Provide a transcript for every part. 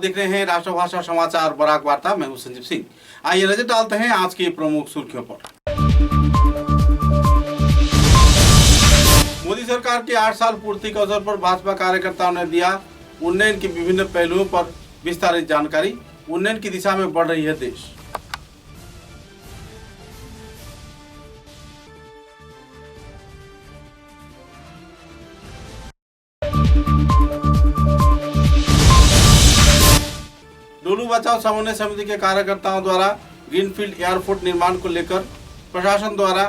देख रहे हैं राष्ट्रभाषा समाचार बराक वार्ता। मैं हूं संजीव सिंह। आइए नजर डालते हैं आज की प्रमुख सुर्खियों पर। मोदी सरकार के 8 साल पूर्ति के अवसर पर भाजपा कार्यकर्ताओं ने दिया उन्नयन के विभिन्न पहलुओं पर विस्तारित जानकारी। उन्नयन की दिशा में बढ़ रही है देश। डोलू बचाओ समन्वय समिति के कार्यकर्ताओं द्वारा ग्रीनफील्ड एयरपोर्ट निर्माण को लेकर प्रशासन द्वारा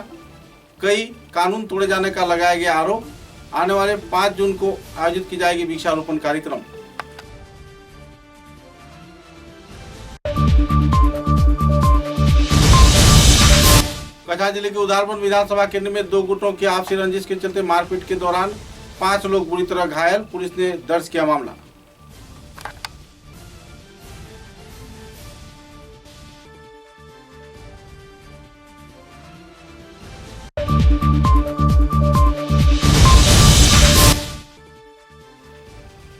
कई कानून तोड़े जाने का लगाया गया आरोप। आने वाले 5 जून को आयोजित की जाएगी वृक्षारोपण कार्यक्रम। कछार जिले के उदारबन विधानसभा केंद्र में 2 गुटों की आपसी रंजिश के चलते मारपीट के दौरान 5 लोग बुरी तरह घायल। पुलिस ने दर्ज किया मामला।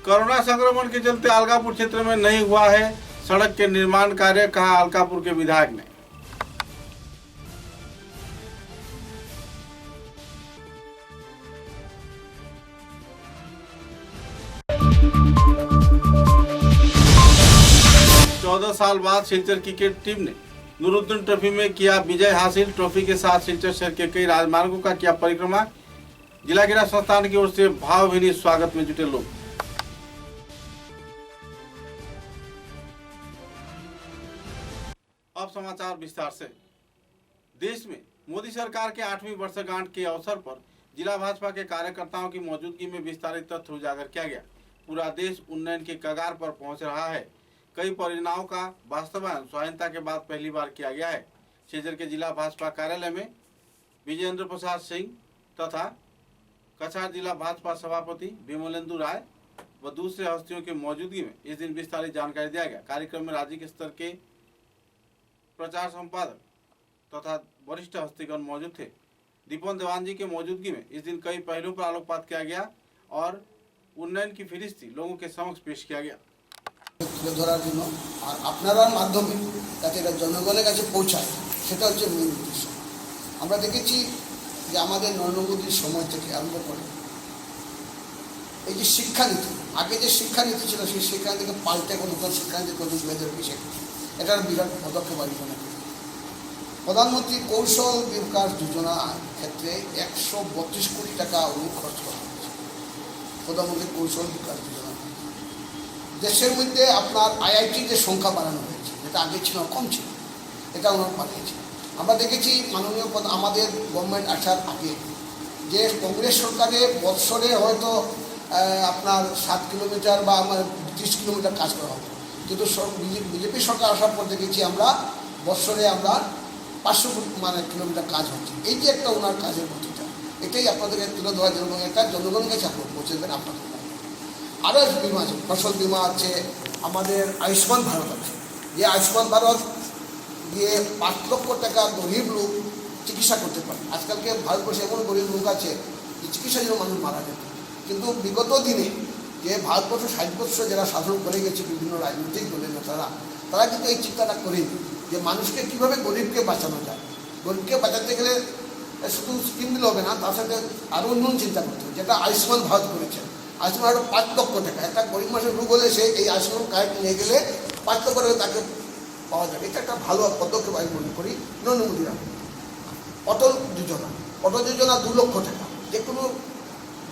कोरोना संक्रमण के चलते अलकापुर क्षेत्र में नहीं हुआ है सड़क के निर्माण कार्य, कहा अलकापुर के विधायक ने। चौदह साल बाद सिलचर क्रिकेट टीम ने नूरुद्दीन ट्रॉफी में किया विजय हासिल। ट्रॉफी के साथ सिलचर शहर के कई राजमार्गों का किया परिक्रमा। जिला क्रीड़ा संस्थान की ओर से भावभीनी स्वागत में जुटे लोग। अब समाचार विस्तार से। देश में मोदी सरकार के 8वीं वर्षगांठ के अवसर पर जिला भाजपा के कार्यकर्ताओं की मौजूदगी में विस्तारित तथ्य उजागर किया गया। पूरा देश उन्नयन के कगार पर पहुंच रहा है। कई परियोजनाओं का वास्तवायन स्वाधीनता के बाद पहली बार किया गया है। सिलचर के जिला भाजपा कार्यालय में विजेंद्र प्रसाद सिंह तथा कछार जिला भाजपा सभापति विमलेंदु राय व दूसरे हस्तियों की मौजूदगी में इस दिन विस्तारित जानकारी दिया गया। कार्यक्रम में राज्य के स्तर के प्रचार संपादक तथा वरिष्ठ हस्तीगण मौजूद थे। दीपन देवान जी के मौजूदगी में इस दिन कई पहलुओं पर आलोकपात किया गया और उन्नयन की फहरिस्त लोगों के समक्ष पेश किया गया। ধরার জন্য আর আপনার মাধ্যমে যাতে এটা জনগণের কাছে পৌঁছায় সেটা হচ্ছে মূল উদ্দেশ্য। আমরা দেখেছি যে আমাদের নরেন্দ্র মোদীর সময় থেকে আরম্ভ করে এই যে শিক্ষানীতি, আগে যে শিক্ষানীতি ছিল সেই শিক্ষানীতিকে পাল্টে নতুন শিক্ষানীতি তৈরি মেয়েদের বিষয় এটার বিরাট পদক্ষেপ আমি মনে করি। প্রধানমন্ত্রী কৌশল বিকাশ যোজনার ক্ষেত্রে 132 কোটি টাকা খরচ করা হয়েছে। প্রধানমন্ত্রী কৌশল বিকাশ যোজনা দেশের মধ্যে আপনার আইআইটির যে সংখ্যা বাড়ানো হয়েছে, যেটা আগে ছিল কম ছিল, এটা ওনারা বাড়িয়েছে। আমরা দেখেছি মাননীয় আমাদের গভর্নমেন্ট আসার আগে যে কংগ্রেস সরকারে বৎসরে হয়তো আপনার 7 কিলোমিটার বা 30 কিলোমিটার কাজ করা হতো, কিন্তু বিজেপি সরকার আসার পর দেখেছি আমরা বৎসরে আমরা 500 কিলোমিটার কাজ হচ্ছে। এই যে একটা ওনার কাজের গতিটা, এটাই আপনাদেরকে তুলে ধরার জন্য একটা জনগণের কাছে আপনার পৌঁছে দেবেন। আপনাদের আরও বিমা আছে, ফসল বিমা আছে, আমাদের আয়ুষ্মান ভারত আছে। যে আয়ুষ্মান ভারত দিয়ে 5 লক্ষ টাকা গরিব লোক চিকিৎসা করতে পারে। আজকালকে ভারতবর্ষে এমন গরিব লোক আছে যে চিকিৎসার জন্য মানুষ মারা যেত, কিন্তু বিগত দিনে যে ভারতবর্ষ 60 বছর যারা শাসন করে গেছে বিভিন্ন রাজনৈতিক দলের নেতারা, তারা কিন্তু এই চিন্তাটা করেনি যে মানুষকে কীভাবে গরিবকে বাঁচানো যায়। গরিবকে বাঁচাতে গেলে শুধু স্কিম দিলে হবে না, তার সাথে আরও অন্য চিন্তা করতে হবে, যেটা আয়ুষ্মান ভারত করেছে। আয়ুষ্মান ভারত 5 লক্ষ টাকা, একটা গরিব মানুষের রোগ হলে সে এই আয়ুষ্মান কার্ড নিয়ে গেলে 5 লক্ষ টাকা তাকে পাওয়া যাবে। এটা একটা ভালো পদক্ষেপ আমি মনে করি নরেন্দ্র মোদীরা। অটল যোজনা, 2 লক্ষ টাকা যে কোনো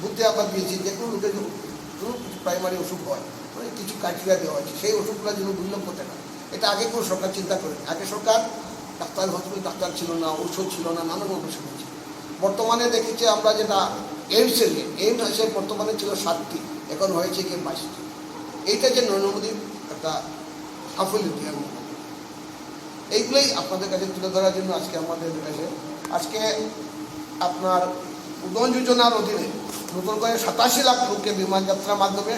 বুথে আমরা দিয়েছি। যে কোনো লোকের কোনো প্রাইমারি ওষুধ হয়, মানে কিছু ক্রাইটেরিয়া দেওয়া হয়েছে, সেই ওষুধগুলোর জন্য 2 লক্ষ টাকা। এটা আগে কোনো সরকার চিন্তা করেনি। আগে সরকার ডাক্তার হসপিটাল ডাক্তার ছিল না, ওষুধ ছিল না, নানান অসুবিধা ছিল। বর্তমানে দেখেছি আমরা যেটা এইমসের আছে, বর্তমানে ছিল 7টি, এখন হয়েছে কি 22টি। এইটা যে নরেন্দ্র মোদীর একটা সাফল্য দিয়ে এইগুলোই আপনাদের কাছে তুলে ধরার জন্য আজকে আমাদের কাছে আজকে আপনার উদয়ন যোজনার অধীনে নতুন করে 87 লাখ লোককে বিমান যাত্রার মাধ্যমে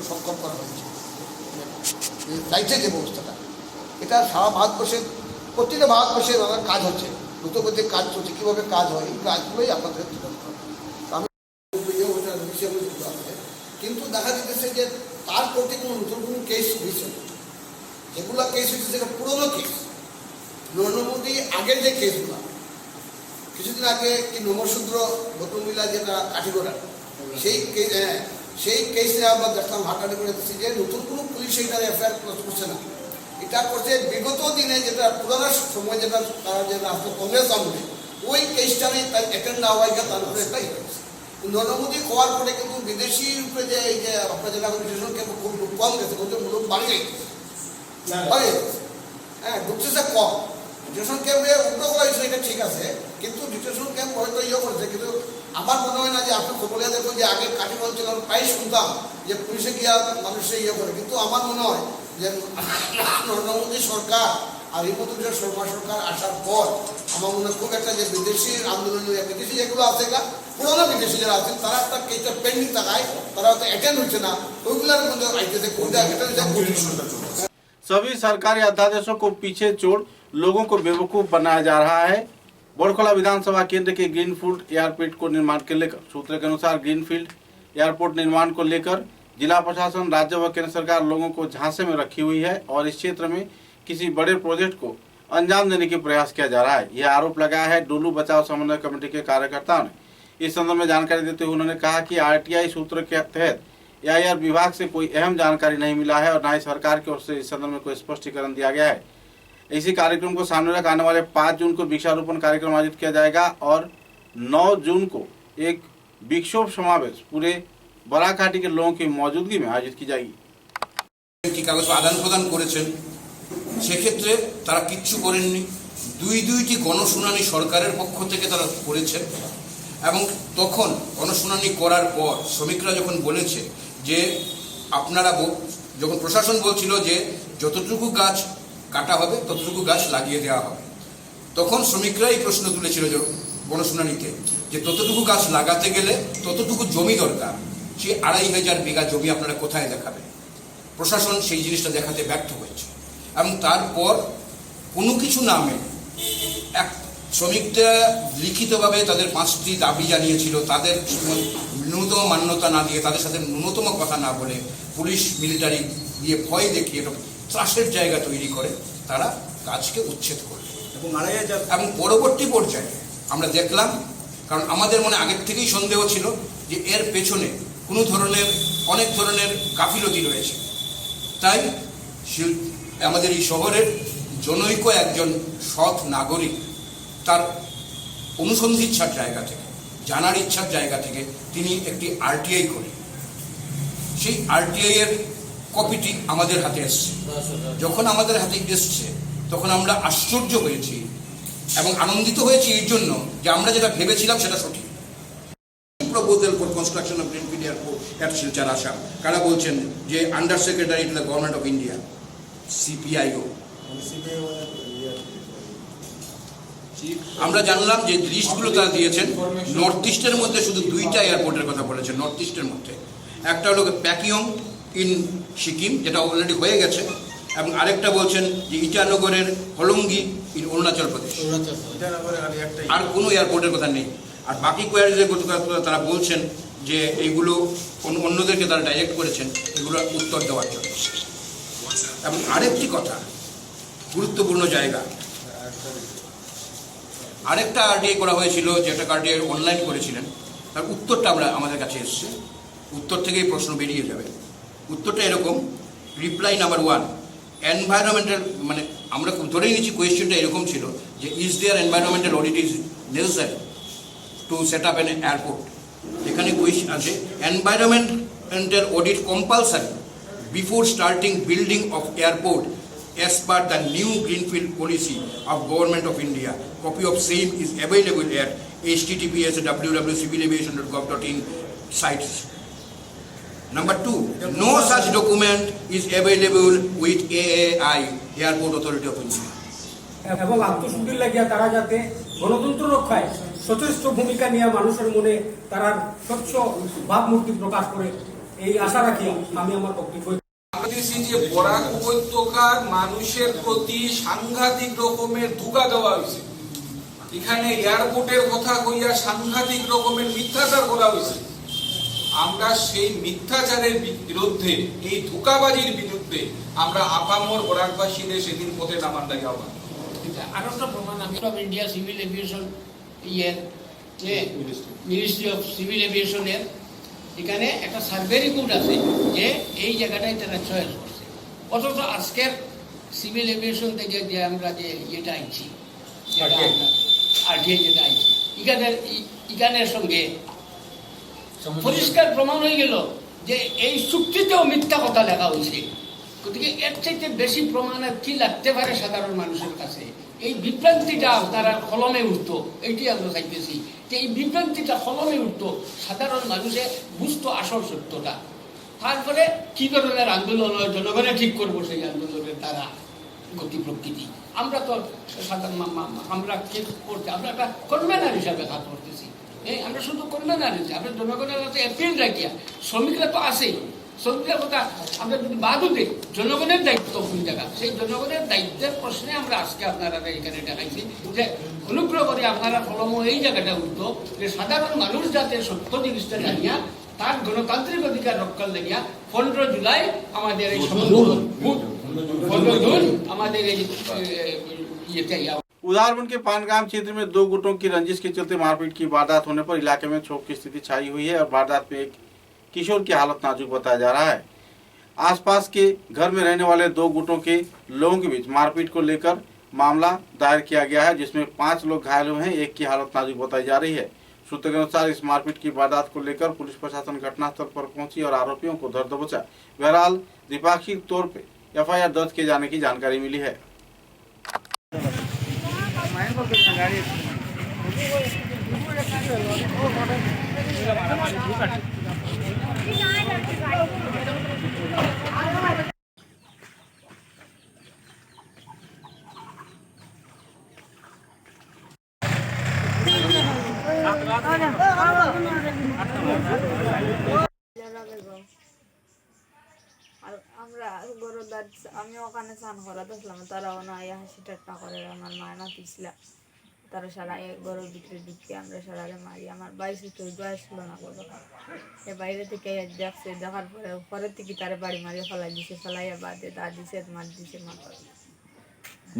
সক্ষম করা হয়েছে। ফ্লাইটের যে ব্যবস্থাটা, এটা সারা ভারতবর্ষের প্রতিটা ভারতবর্ষের কাজ হচ্ছে, নতুন করে কাজ চলছে, কীভাবে কাজ হয় এই কাজগুলোই আপনাদের তুলে ধরা। কিন্তু দেখা যেতেছে যে তার প্রতি কোনো নতুন কোনো কেস হয়েছে, যেগুলো কেস হচ্ছে সেটা পুরোনো কেস। নরেন্দ্র মোদী আগের যে কেসগুলো, কিছুদিন আগে কি নমশূদ্র ভদ্রমহিলা যেটা কাঠিগড়া, সেই কেসে আমরা দেখলাম হাঁটাহাঁটি করে দেখছি যে নতুন কোনো পুলিশ এটার এফআইআর করছে না। এটা করছে বিগত দিনে যেটা পুরোনো সময় যেটা তারা যেটা আসতো কংগ্রেস আমলে, ওই কেসটা নিয়ে তার অ্যাটেন্ড না হওয়ার তার উপরে একটাই হয়েছে। নরেন্দ্র মোদী হওয়ার পরে কিন্তু বিদেশি উপরে যে এই যে আপনার যেটা ডিটেনশন ক্যাম্প খুব কম গেছে, কিন্তু লোক বাড়ি গেছে, হ্যাঁ ঢুকছে কম। ডিটেনশন ক্যাম্পে উল্টো করা হয়েছে, এটা ঠিক আছে, কিন্তু ডিটেনশন ক্যাম্প হয়তো ইয়ে করেছে, কিন্তু আমার মনে হয় না যে আপনি খবরে দেখুন যে আগে কাটিং অঞ্চল প্রায় শুনতাম যে পুলিশে গিয়া মানুষে ইয়ে করে, কিন্তু আমার মনে হয় যে নরেন্দ্র মোদী সরকার আর হিমন্ত শর্মা সরকার আসার পর আমার মনে হয় খুব একটা যে বিদেশি আন্দোলন, বিদেশি যেগুলো আছে না, পুরোনো বিদেশি যারা আছেন তারা একটা কেসটা পেন্ডিং থাকায় তারা হয়তো অ্যাটেন্ড হচ্ছে না, ওইগুলোর মধ্যে আইতেছে। सभी सरकारी अध्यादेशों को पीछे छोड़ लोगों को बेवकूफ बनाया जा रहा है। बड़खोला विधानसभा केंद्र के ग्रीनफील्ड एयरपोर्ट को निर्माण के लेकर सूत्रों के अनुसार ग्रीनफील्ड एयरपोर्ट निर्माण को लेकर जिला प्रशासन, राज्य व केंद्र सरकार लोगों को झांसे में रखी हुई है और इस क्षेत्र में किसी बड़े प्रोजेक्ट को अंजाम देने की प्रयास किया जा रहा है। यह आरोप लगाया है डोलू बचाव समन्वय कमेटी के कार्यकर्ताओं ने। इस संदर्भ में जानकारी देते हुए उन्होंने कहा कि आरटीआई सूत्र के तहत एआईआर विभाग से कोई अहम जानकारी नहीं मिला है और न ही सरकार की ओर से इस संदर्भ में कोई स्पष्टीकरण दिया गया है। इसी कार्यक्रम को सामने रख आने वाले 5 जून को वृक्षारोपण कार्यक्रम आयोजित किया जाएगा और 9 जून को एक विक्षोभ समावेश पूरे बराकाठी के लोगों की मौजूदगी में आयोजित की जाएगी। কাগজ আদান প্রদান করেছেন, সেক্ষেত্রে তারা কিচ্ছু করেননি। দুইটি গণশুনানি সরকারের পক্ষ থেকে তারা করেছেন এবং তখন গণশুনানি করার পর শ্রমিকরা যখন বলেছে যে আপনারা, যখন প্রশাসন বলছিল যে যতটুকু গাছ কাটা হবে ততটুকু গাছ লাগিয়ে দেওয়া হবে, তখন শ্রমিকরাই প্রশ্ন তুলেছিল গণশুনানিতে যে ততটুকু গাছ লাগাতে গেলে ততটুকু জমি দরকার, সেই 2500 বিঘা জমি আপনারা কোথায় দেখাবেন? প্রশাসন সেই জিনিসটা দেখাতে ব্যর্থ হয়েছে এবং তারপর কোনো কিছু না মেনে শ্রমিকরা লিখিতভাবে তাদের 5টি দাবি জানিয়েছিল, তাদের ন্যূনতম মান্যতা না দিয়ে, তাদের সাথে ন্যূনতম কথা না বলে পুলিশ মিলিটারি দিয়ে ভয় দেখিয়ে ত্রাসের জায়গা তৈরি করে তারা কাজকে উচ্ছেদ করবে এবং পরবর্তী পর্যায়ে আমরা দেখলাম, কারণ আমাদের মনে আগের থেকেই সন্দেহ ছিল যে এর পেছনে কোনো ধরনের অনেক ধরনের গাফিলতি রয়েছে। তাই আমাদের এই শহরের জনৈক একজন সৎ নাগরিক তার অনুসন্ধিচ্ছার জায়গা থেকে, জানার ইচ্ছার জায়গা থেকে তিনি একটি আরটিআই করেন। সেই আরটিআই এর কপিটি আমাদের হাতে এসছে। যখন আমাদের হাতে এসছে তখন আমরা আশ্চর্য হয়েছি এবং আনন্দিত হয়েছি এর জন্য যে আমরা যেটা ভেবেছিলাম সেটা সঠিক। Proposal for construction of greenfield airport at Silchar Assam, কারা বলছেন যে under secretary to the government of India, CPIO. আমরা জানলাম যে লিস্টগুলো তারা দিয়েছেন, নর্থ ইস্টের মধ্যে শুধু 2টা এয়ারপোর্টের কথা বলেছেন। নর্থ ইস্টের মধ্যে একটা হলো প্যাকিয়ং ইন সিকিম, যেটা অলরেডি হয়ে গেছে, এবং আরেকটা বলছেন যে ইটানগরের হলঙ্গি ইন অরুণাচল প্রদেশ। আর কোনো এয়ারপোর্টের কথা নেই। আর বাকি কোয়ারিজের কথা তারা বলছেন যে এইগুলো অন্যদেরকে তারা ডাইরেক্ট করেছেন এগুলো উত্তর দেওয়ার জন্য। এবং আরেকটি কথা, গুরুত্বপূর্ণ জায়গা, আরেকটা আরটিআই করা হয়েছিল, যেটা আরটিআই অনলাইন করেছিলেন, তার উত্তরটা আমাদের কাছে এসছে। উত্তর থেকেই প্রশ্ন বেরিয়ে যাবে। উত্তরটা এরকম, রিপ্লাই নাম্বার 1, এনভায়রনমেন্টাল, মানে আমরা ধরেই নিচ্ছি কোয়েশ্চেনটা এরকম ছিল যে is there environmental audit is necessary to set up an airport. এখানে কোয়েশ্চেন আছে environmental audit compulsory before starting building of airport as per the new greenfield policy of Government of India. Copy of same is available at https://www.civilaviation.gov.in sites. Number 2, no such document is available with AAI, Airport Authority of India. এবং আত্মশুদ্ধির লাগিয়া তারা যাতে গণতন্ত্র রক্ষায় সচেষ্ট ভূমিকা নিয়ে মানুষের মনে তারা স্বচ্ছ ভাবমূর্তি প্রকাশ করে এই আশা রাখি আমি আমার বক্তব্য। যে বরাক উপত্যকার মানুষের প্রতি সাংঘাতিক রকমের ধোঁকা দেওয়া হয়েছে, এখানে এয়ারপোর্টের কথা কইয়া সাংঘাতিক রকমের মিথ্যাচার করা হয়েছে। আমরা সেই মিথ্যাচারের বিরুদ্ধে, এই ধোঁকাবাজির বিরুদ্ধে আমরা আপামর বরাকবাসীদের সেদিন পথে নামার লাগে আহ্বান। আরো একটা প্রমাণ আমি অফ ইন্ডিয়া সিভিল এভিয়েশন ইয়ের যে মিনিস্ট্রি অফ সিভিল এভিয়েশনের এখানে একটা সার্ভে রিপোর্ট আছে যে এই জায়গাটাই তারা চয়েস করছে। অথচ আজকের সিভিল এভিয়েশন থেকে যে আমরা যে ইয়েটা আইছি আরটিআই যেটা আইছি ইখানের সঙ্গে পরিষ্কার প্রমাণ হয়ে গেল যে এই চুক্তিতেও মিথ্যা কথা লেখা হয়েছে। গতিকে এর চাইতে বেশি প্রমাণ আর কি লাগতে পারে সাধারণ মানুষের কাছে? এই বিভ্রান্তিটা আপনারা কলমে উঠতো, এইটি আমরা চাইতেছি যে এই বিভ্রান্তিটা কলমে উঠতো, সাধারণ মানুষে বুঝতো আসল সত্যটা। তারপরে কি ধরনের আন্দোলন হয় জনগণে ঠিক করবো সেই আন্দোলনের দ্বারা গতি প্রকৃতি। আমরা তো সাধারণ আমরা কি করতে, আমরা একটা কনভেনার হিসাবে কাজ করতেছি। আমরা শুধু কনভেনার হিসাবে আমরা জনগণের কাছে অ্যাপিল রাখিয়া, শ্রমিকরা তো আছেই, শ্রমিকের কথা আমরা যদি বাদও দিই, জনগণের দায়িত্ব কোন জায়গা, সেই জনগণের দায়িত্বের প্রশ্নে আমরা আজকে আপনারা এখানে দেখাইছি যে অনুগ্রহ করে আপনারা কলম এই জায়গাটা উঠতো যে সাধারণ মানুষ যাতে সত্য জিনিসটা জানিয়া তার গণতান্ত্রিক অধিকার রক্ষার লাগিয়া 15 জুলাই আমাদের এই 15 জুন আমাদের এই ইয়েতে। उधारबंद के पानगाम क्षेत्र में दो गुटों की रंजिश के चलते मारपीट की वारदात होने पर इलाके में क्षोभ की स्थिति छाई हुई है और वारदात में एक किशोर की हालत नाजुक बताया जा रहा है। आसपास के घर में रहने वाले दो गुटों के लोगों के बीच मारपीट को लेकर मामला दायर किया गया है, जिसमें 5 लोग घायल हुए हैं, एक की हालत नाजुक बताई जा रही है। सूत्रों के अनुसार इस मारपीट की वारदात को लेकर पुलिस प्रशासन घटनास्थल पर पहुंची और आरोपियों को धर दबोचा। बहरहाल द्विपाक्षिक तौर पर FIR दर्ज किए जाने की जानकारी मिली है। আমরা গরুদার আমি ওখানে স্নান করা দেখলাম, তারাও না হাসি ঠাট্টা করে। আমার মায়না পিছলা তারা সারা গরুর ভিতরে ঢুকে আমরা সারারে মারি। আমার 22 বয়স ছিল না গরু, এ বাইরে থেকে দেখছে, দেখার পরে পরের থেকে তারা বাড়ি মারিয়ে ফেলাই দিছে, ফেলাইয়া বাদে দা দিছে, মার দিছে মাথা।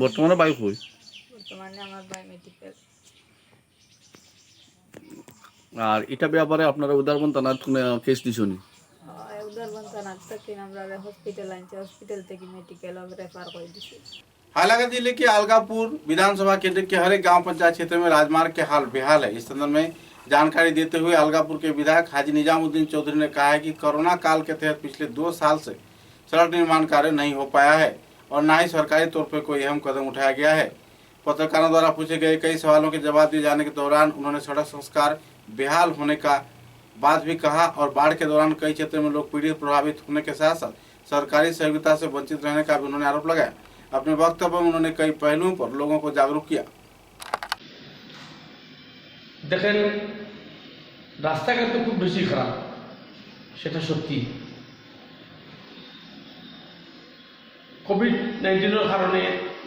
বর্তমানে বাই কই? বর্তমানে আমার ভাই মেডিকেল। আর এটা ব্যাপারে আপনারা উদারবন থানার কেস দিছনি? উদারবন থানার থেকে আমরা হসপিটাল আনছি, হসপিটাল থেকে মেডিকেল রেফার করে দিছি। हालांकि जिले के अलगापुर विधानसभा क्षेत्र के हर एक गांव पंचायत क्षेत्र में राजमार्ग के हाल बेहाल है। इस संदर्भ में जानकारी देते हुए अलगापुर के विधायक हाजी निजामुद्दीन चौधरी ने कहा है कि कोरोना काल के तहत पिछले 2 साल से सड़क निर्माण कार्य नहीं हो पाया है और न ही सरकारी तौर पर कोई अहम कदम उठाया गया है। पत्रकारों द्वारा पूछे गए कई सवालों के जवाब दिए जाने के दौरान उन्होंने सड़क संस्कार बेहाल होने का बात भी कहा और बाढ़ के दौरान कई क्षेत्रों में लोग पीड़ित प्रभावित होने के साथ साथ सरकारी सहयोगिता से वंचित रहने का भी उन्होंने आरोप लगाया। अपने वक्तव्य में उन्होंने कई पहलुओं पर लोगों को जागरूक किया। দেখেন রাস্তাঘাট তো খুব বেশি খারাপ, সেটা সত্যি। কোভিড-19 কারণে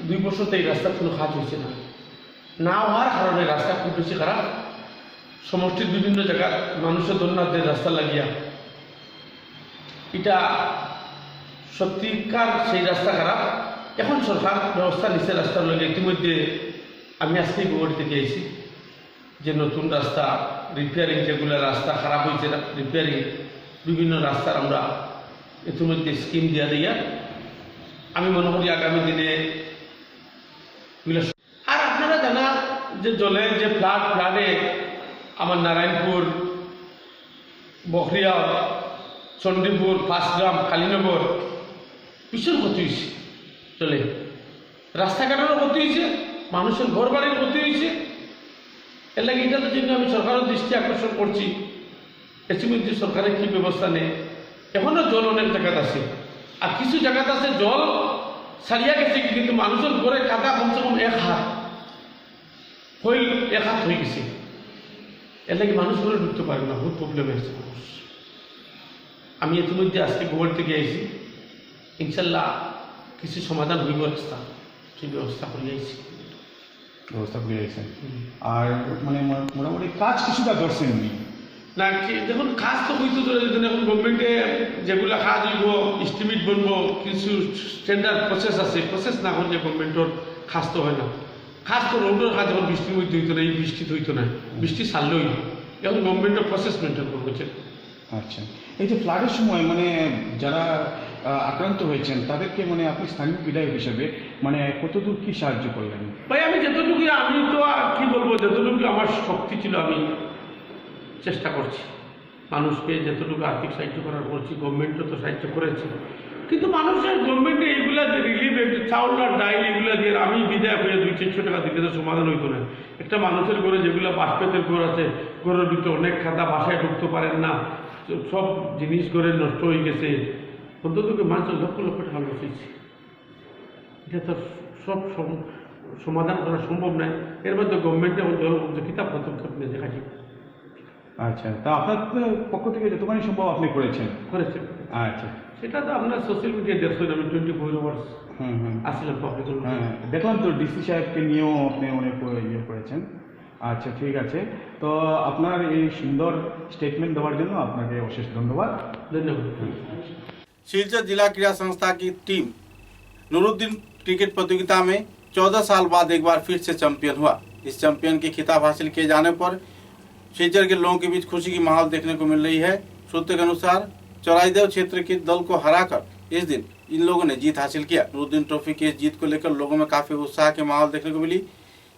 2 বছর এই রাস্তার কোনো কাজ হয়েছে না হওয়ার কারণে রাস্তা খুব বেশি খারাপ। সমষ্টির বিভিন্ন জায়গায় মানুষের দন্যাদের রাস্তা লাগিয়া এটা সত্যিকার সেই রাস্তা খারাপ। এখন সরকার ব্যবস্থা নিচ্ছে রাস্তার লগে। ইতিমধ্যে আমি আজকে গুয়াহাটি থেকে এসেছি যে নতুন রাস্তা রিপেয়ারিং, যেগুলো রাস্তা খারাপ হয়েছে রিপেয়ারিং বিভিন্ন রাস্তার আমরা ইতিমধ্যে স্কিম দিয়া আমি মনে করি আগামী দিনে। আর আপনারা জানা যে জলের যে ফ্লাডে আমার নারায়ণপুর, বখরিয়া, চণ্ডীপুর, পাঁচগ্রাম, কালীনগর ভীষণ ক্ষতি হয়েছে। চলে রাস্তাঘাটেরও ক্ষতি হয়েছে, মানুষের ঘর বাড়ির ক্ষতি হয়েছে। এর লাগে এটার জন্য আমি সরকারের দৃষ্টি আকর্ষণ করছি, ইতিমধ্যে সরকারের কী ব্যবস্থা নেই। এখনও জল অনেক জায়গাতে আছে, আর কিছু জায়গাতে আছে জল ছাড়িয়া গেছে, কিন্তু মানুষের ঘরে কাদা কমসে কম 1 হাত হয়ে গেছে। এর লাগে মানুষ ঘরে ঢুকতে পারে না, বহুত প্রবলেম হয়েছে মানুষ। আমি ইতিমধ্যে আজকে গুয়াহাটি থেকে এসেছি, ইনশাল্লাহ কিছু সমাধান হইব, রাস্তা সেই ব্যবস্থা করে আর মানে মোটামুটি কাজ কিছুটা ধরছেন উনি, না দেখুন কাজ তো হইতো ধরে যদি এখন গভর্নমেন্টে যেগুলো কাজ হইব এস্টিমেট বলবো কিছু স্ট্যান্ডার্ড প্রসেস আছে প্রসেস না হলে গভর্নমেন্টের কাজ তো হয় না খাস তো রোডের কাজ যখন বৃষ্টির মধ্যে হইতো না এই বৃষ্টি হইতো না বৃষ্টি ছাড়লেই এখন গভর্নমেন্টের প্রসেস মেনটেন করছে। আচ্ছা, এই যে ফ্লাডের সময় মানে যারা আক্রান্ত হয়েছেন তাদেরকে মানে আপনি স্থানীয় বিধায়ক হিসেবে মানে কতদূর কি সাহায্য করলেন? ভাই আমি যতটুকু আমি তো আর কি বলবো যতটুকু আমার শক্তি ছিল আমি চেষ্টা করছি মানুষকে যতটুকু আর্থিক সাহায্য করার করছি গভর্নমেন্টও তো সাহায্য করেছে কিন্তু মানুষের গভর্নমেন্টে এইগুলা রিলিফ চাউল আর ডাইল এগুলো দিয়ে আমি বিধায়ক হয়ে 200-300 টাকা দিতে তো সমাধান হইতো না। একটা মানুষের ঘরে যেগুলো বাঁশপেতের ঘর আছে ঘরের ভিতরে অনেক খাদা বাসায় ঢুকতে পারেন না সব জিনিস করে নষ্ট হয়ে গেছে অন্তত মানুষের লক্ষ লক্ষ টাকা লস হয়েছে এটা তো সব সমাধান করা সম্ভব নয় এর মধ্যে গভর্নমেন্টে কিতাব পদক্ষেপ নিয়ে দেখাচ্ছি। আচ্ছা, তা আপনার পক্ষ থেকে যতখানি সম্ভব আপনি করেছেন? আচ্ছা, সেটা তো আপনার সোশ্যাল মিডিয়ায় দেখছেন আমি 24 আওয়ার্স আসছিলাম পাবলিক। হ্যাঁ দেখলাম তো ডিসি সাহেবকে নিয়েও আপনি অনেক ইয়ে করেছেন। আচ্ছা ঠিক আছে, তো আপনার এই সুন্দর স্টেটমেंट দেওয়ার জন্য আপনাকে অশেষ ধন্যবাদ। धन्यवाद। सिलचर जिला क्रीड़ा संस्था की टीम नूरुद्दीन क्रिकेट प्रतियोगिता में 14 साल बाद एक बार फिर से चैंपियन हुआ। इस चैंपियन के खिताब हासिल किए जाने पर सिलचर के लोगों के बीच खुशी की माहौल देखने को मिल रही है। सूत्र के अनुसार चौराईदेव क्षेत्र के दल को हराकर इस दिन इन लोगों ने जीत हासिल किया। नूरुद्दीन ट्रॉफी की इस जीत को लेकर लोगों में काफी उत्साह के माहौल देखने को मिली।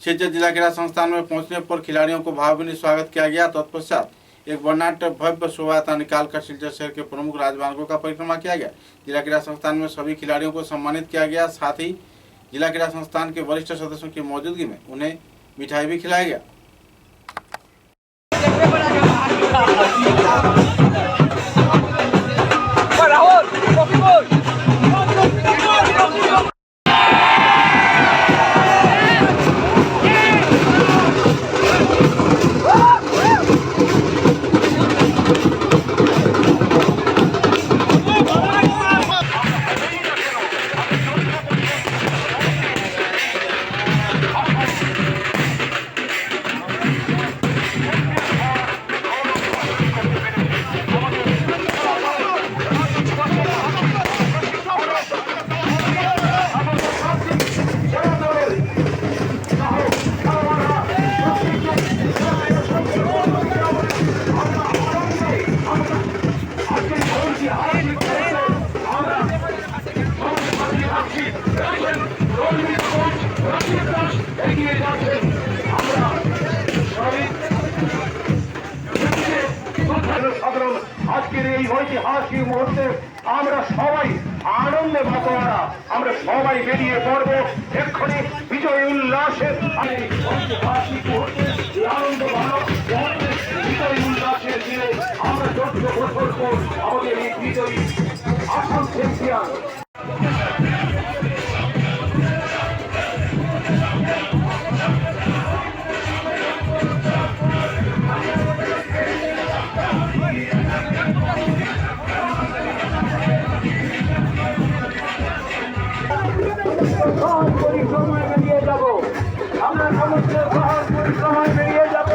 सिलचर जिला क्रीड़ा संस्थान में पहुंचने पर खिलाड़ियों को भावभीनी स्वागत किया गया। तत्पश्चात एक वर्णाढ्य भव्य शोभा यात्रा निकालकर सिलचर शहर के प्रमुख राजमार्गों का परिक्रमा किया गया। जिला क्रीड़ा संस्थान में सभी खिलाड़ियों को सम्मानित किया गया। साथ ही जिला क्रीड़ा संस्थान के वरिष्ठ सदस्यों की मौजूदगी में उन्हें मिठाई भी खिलाया गया। আজকের এই ঐতিহাসিক মুহূর্তে আমরা সবাই আনন্দে ভাতোয়ারা আমরা সবাই বেরিয়ে পড়বো এক্ষুনি বিজয় উল্লাসের ঐতিহাসিক মুহূর্তে আনন্দ বিজয় উল্লাসের দিনে আমরা যজ্ঞ ঘোষণ করব আমাদের এই বিজয়ী আসল চ্যাম্পিয়ন। পরিক্রমায় বেরিয়ে যাব আমরা সমস্ত শহর পরিক্রমায় বেরিয়ে যাব।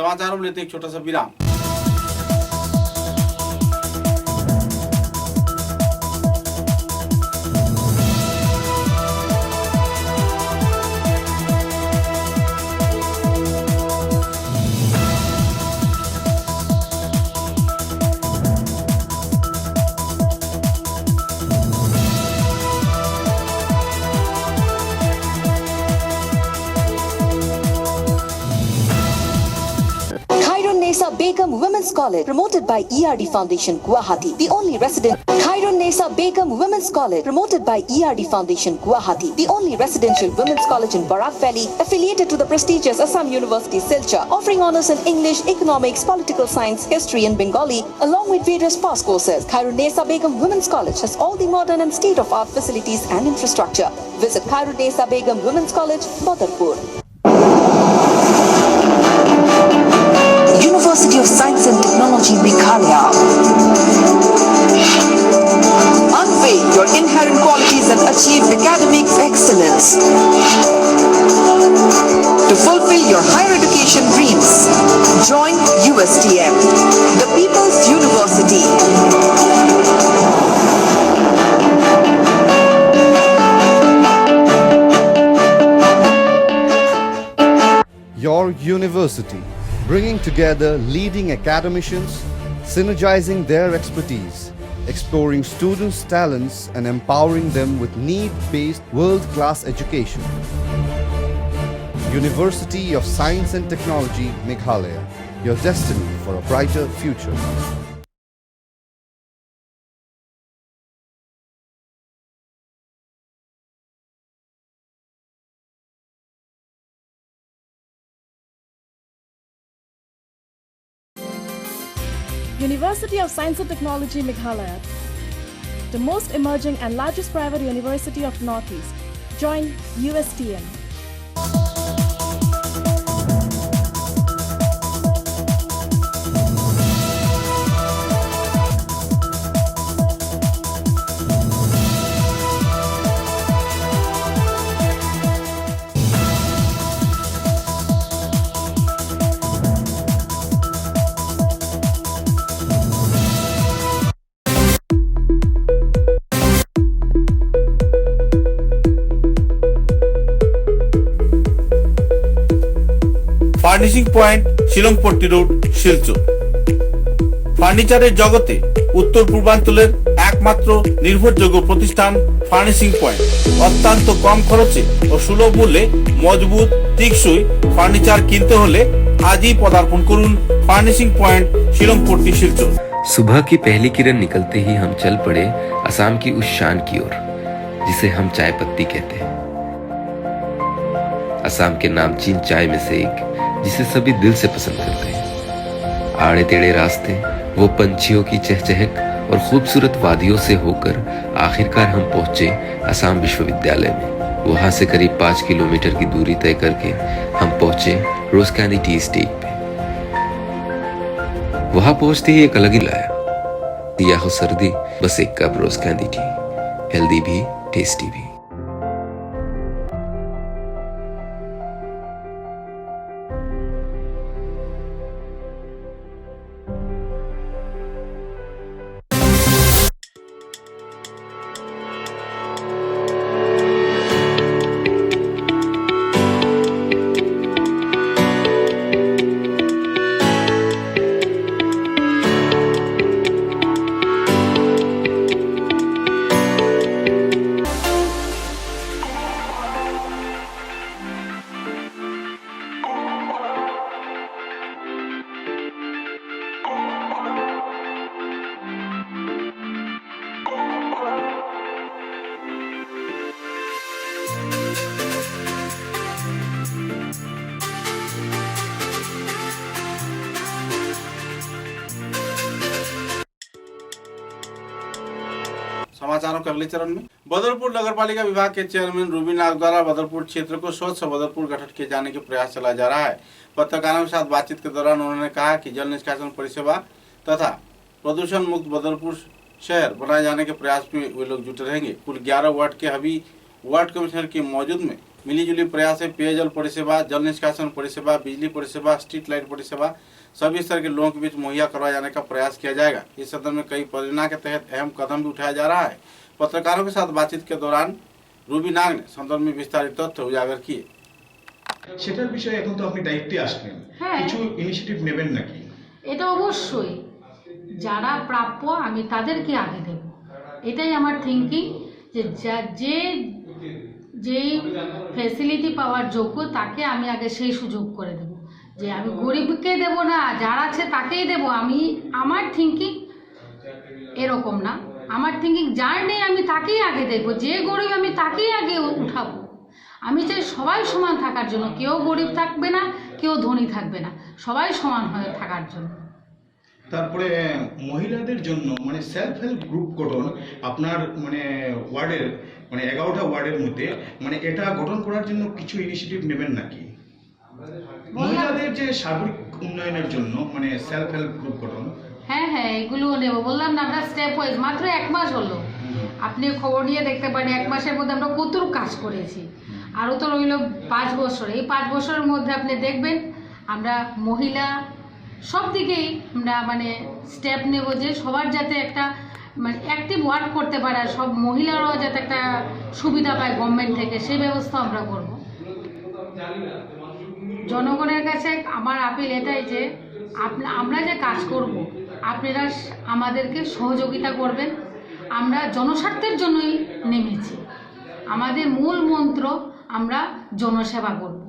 समाचारों में लेते एक छोटा सा विराम। Nesa Begum Women's College, promoted by ERD Foundation, Guwahati, the only Khairun Nesa Begum Women's College, promoted by ERD Foundation, Guwahati, the only residential women's college in Barak Valley, affiliated to the prestigious Assam University, Silchar, offering honors in English, economics, political science, history and Bengali, along with various past courses. Khairun Nesa Begum Women's College has all the modern and state-of-art facilities and infrastructure. Visit Khairun Nesa Begum Women's College, Badarpur. University of Science and Technology, Meghalaya. Unveil your inherent qualities and achieve academic excellence. To fulfill your higher education dreams, join USTM, the People's University. Your university, bringing together leading academicians, synergizing their expertise, exploring students' talents and empowering them with need-based world-class education. University of Science and Technology, Meghalaya, your destiny for a brighter future. University of Science and Technology, Meghalaya, the most emerging and largest private university of Northeast. Join USTM. Furnishing point Shillongpatti road, Silchar. ফার্নিচারের জগতে উত্তর পূর্বাঞ্চলের একমাত্র নির্ভরযোগ্য প্রতিষ্ঠান furnishing point. অত্যন্ত কম খরচে ও সুলভ মূল্যে মজবুত টেকসই ফার্নিচার কিনতে হলে আজই পদার্পণ করুন ফার্নিশিং पॉइंट शिलंगपट्टी, शिलचर। सुबह की पहली किरण निकलते ही हम चल पड़े असम की उस शान की ओर जिसे हम चाय पत्ती कहते हैं। असम के नामचीन चाय में से एक जिसे सभी दिल से पसंद करते हैं। आड़े टेढ़े रास्ते, वो पंछियों की चहचहक और खूबसूरत वादियों से होकर आखिरकार हम पहुंचे असम विश्वविद्यालय में। वहां से करीब 5 किलोमीटर की दूरी तय करके हम पहुंचे रोज कैंडी टी स्टेट पे। वहां पहुंचते ही एक अलग ही लाया, या हो सर्दी बस एक कप रोज कैंडी टी, हेल्दी भी टेस्टी भी। समाचारों के अगले चरण में बदरपुर नगरपालिका विभाग के चेयरमैन रूबी नाग द्वारा बदरपुर क्षेत्र को स्वच्छ बदरपुर गठन किए जाने के प्रयास चलाया जा रहा है। पत्रकारों के साथ बातचीत के दौरान उन्होंने कहा कि जल निष्कासन परिसेवा तथा प्रदूषण मुक्त बदरपुर शहर बनाए जाने के प्रयास में वे लोग जुटे रहेंगे। कुल 11 वार्ड के हबी वार्ड कमिश्नर के मौजूद में मिलीजुली प्रयास से पेयजल परिसेवा, जल निष्कासन परिसेवा, बिजली परिसेवा, स्ट्रीट लाइट परिसेवा सभी स्तर के लोगों के बीच मुहैया करवाए जाने का प्रयास किया जाएगा। इस सदन में कई परियोजना के तहत अहम कदम भी उठाया जा रहा है। पत्रकारों के साथ बातचीत के दौरान रूबी नाग ने सदन में विस्तारित तथ्य उजागर किए। সেটার বিষয়ে এখন তো আপনি দায়িত্বে আসলেন, কিছু ইনিশিয়েটিভ নেবেন নাকি? এটা অবশ্যই যারা প্রাপ্য আমি তাদেরকে আগে দেব, এটাই আমার থিঙ্কিং। যে যেই ফ্যাসিলিটি পাওয়ার যোগ্য তাকে আমি আগে সেই সুযোগ করে দেব, যে আমি গরিবকে দেব না, যারা আছে তাকেই দেব। আমার থিঙ্কিং এরকম না, আমার থিঙ্কিং যার নেই আমি তাকেই আগে দেখব, যে গরিব আমি তাকেই আগে উঠাবো। আমি চাই সবাই সমান থাকার জন্য, কেউ গরিব থাকবে না, কেউ ধনী থাকবে না, সবাই সমান হয়ে থাকার জন্য। তারপরে মহিলাদের জন্য মানে সেলফ হেল্প গ্রুপ গঠন আপনার মানে ওয়ার্ডের মানে 11টা ওয়ার্ডের মধ্যে মানে এটা গঠন করার জন্য কিছু ইনিশিয়েটিভ নেবেন নাকি? মহিলাদের যে সার্বিক উন্নয়নের জন্য মানে সেলফ হেল্প গ্রুপ গঠন। হ্যাঁ হ্যাঁ, এগুলো নেব, বললাম না আমরা স্টেপ ওয়াইজ। মাত্র 1 মাস হলো, আপনি খবর নিয়ে দেখতে পারেন 1 মাসের মধ্যে আমরা কত কাজ করেছি। আরও তো রইল 5 বছর। এই 5 বছরের মধ্যে আপনি দেখবেন আমরা মহিলা সব দিকেই আমরা মানে স্টেপ নেব, যে সবার যাতে একটা মানে অ্যাক্টিভ ওয়ার্ক করতে পারে, আর সব মহিলারাও যাতে একটা সুবিধা পায় গভর্নমেন্ট থেকে, সেই ব্যবস্থা আমরা করব। জনগণের কাছে আমার আপিল এটাই যে আমরা যে কাজ করব আপনারা আমাদেরকে সহযোগিতা করবেন। আমরা জনস্বার্থের জন্যই নেমেছি, আমাদের মূল মন্ত্র আমরা জনসেবা করব।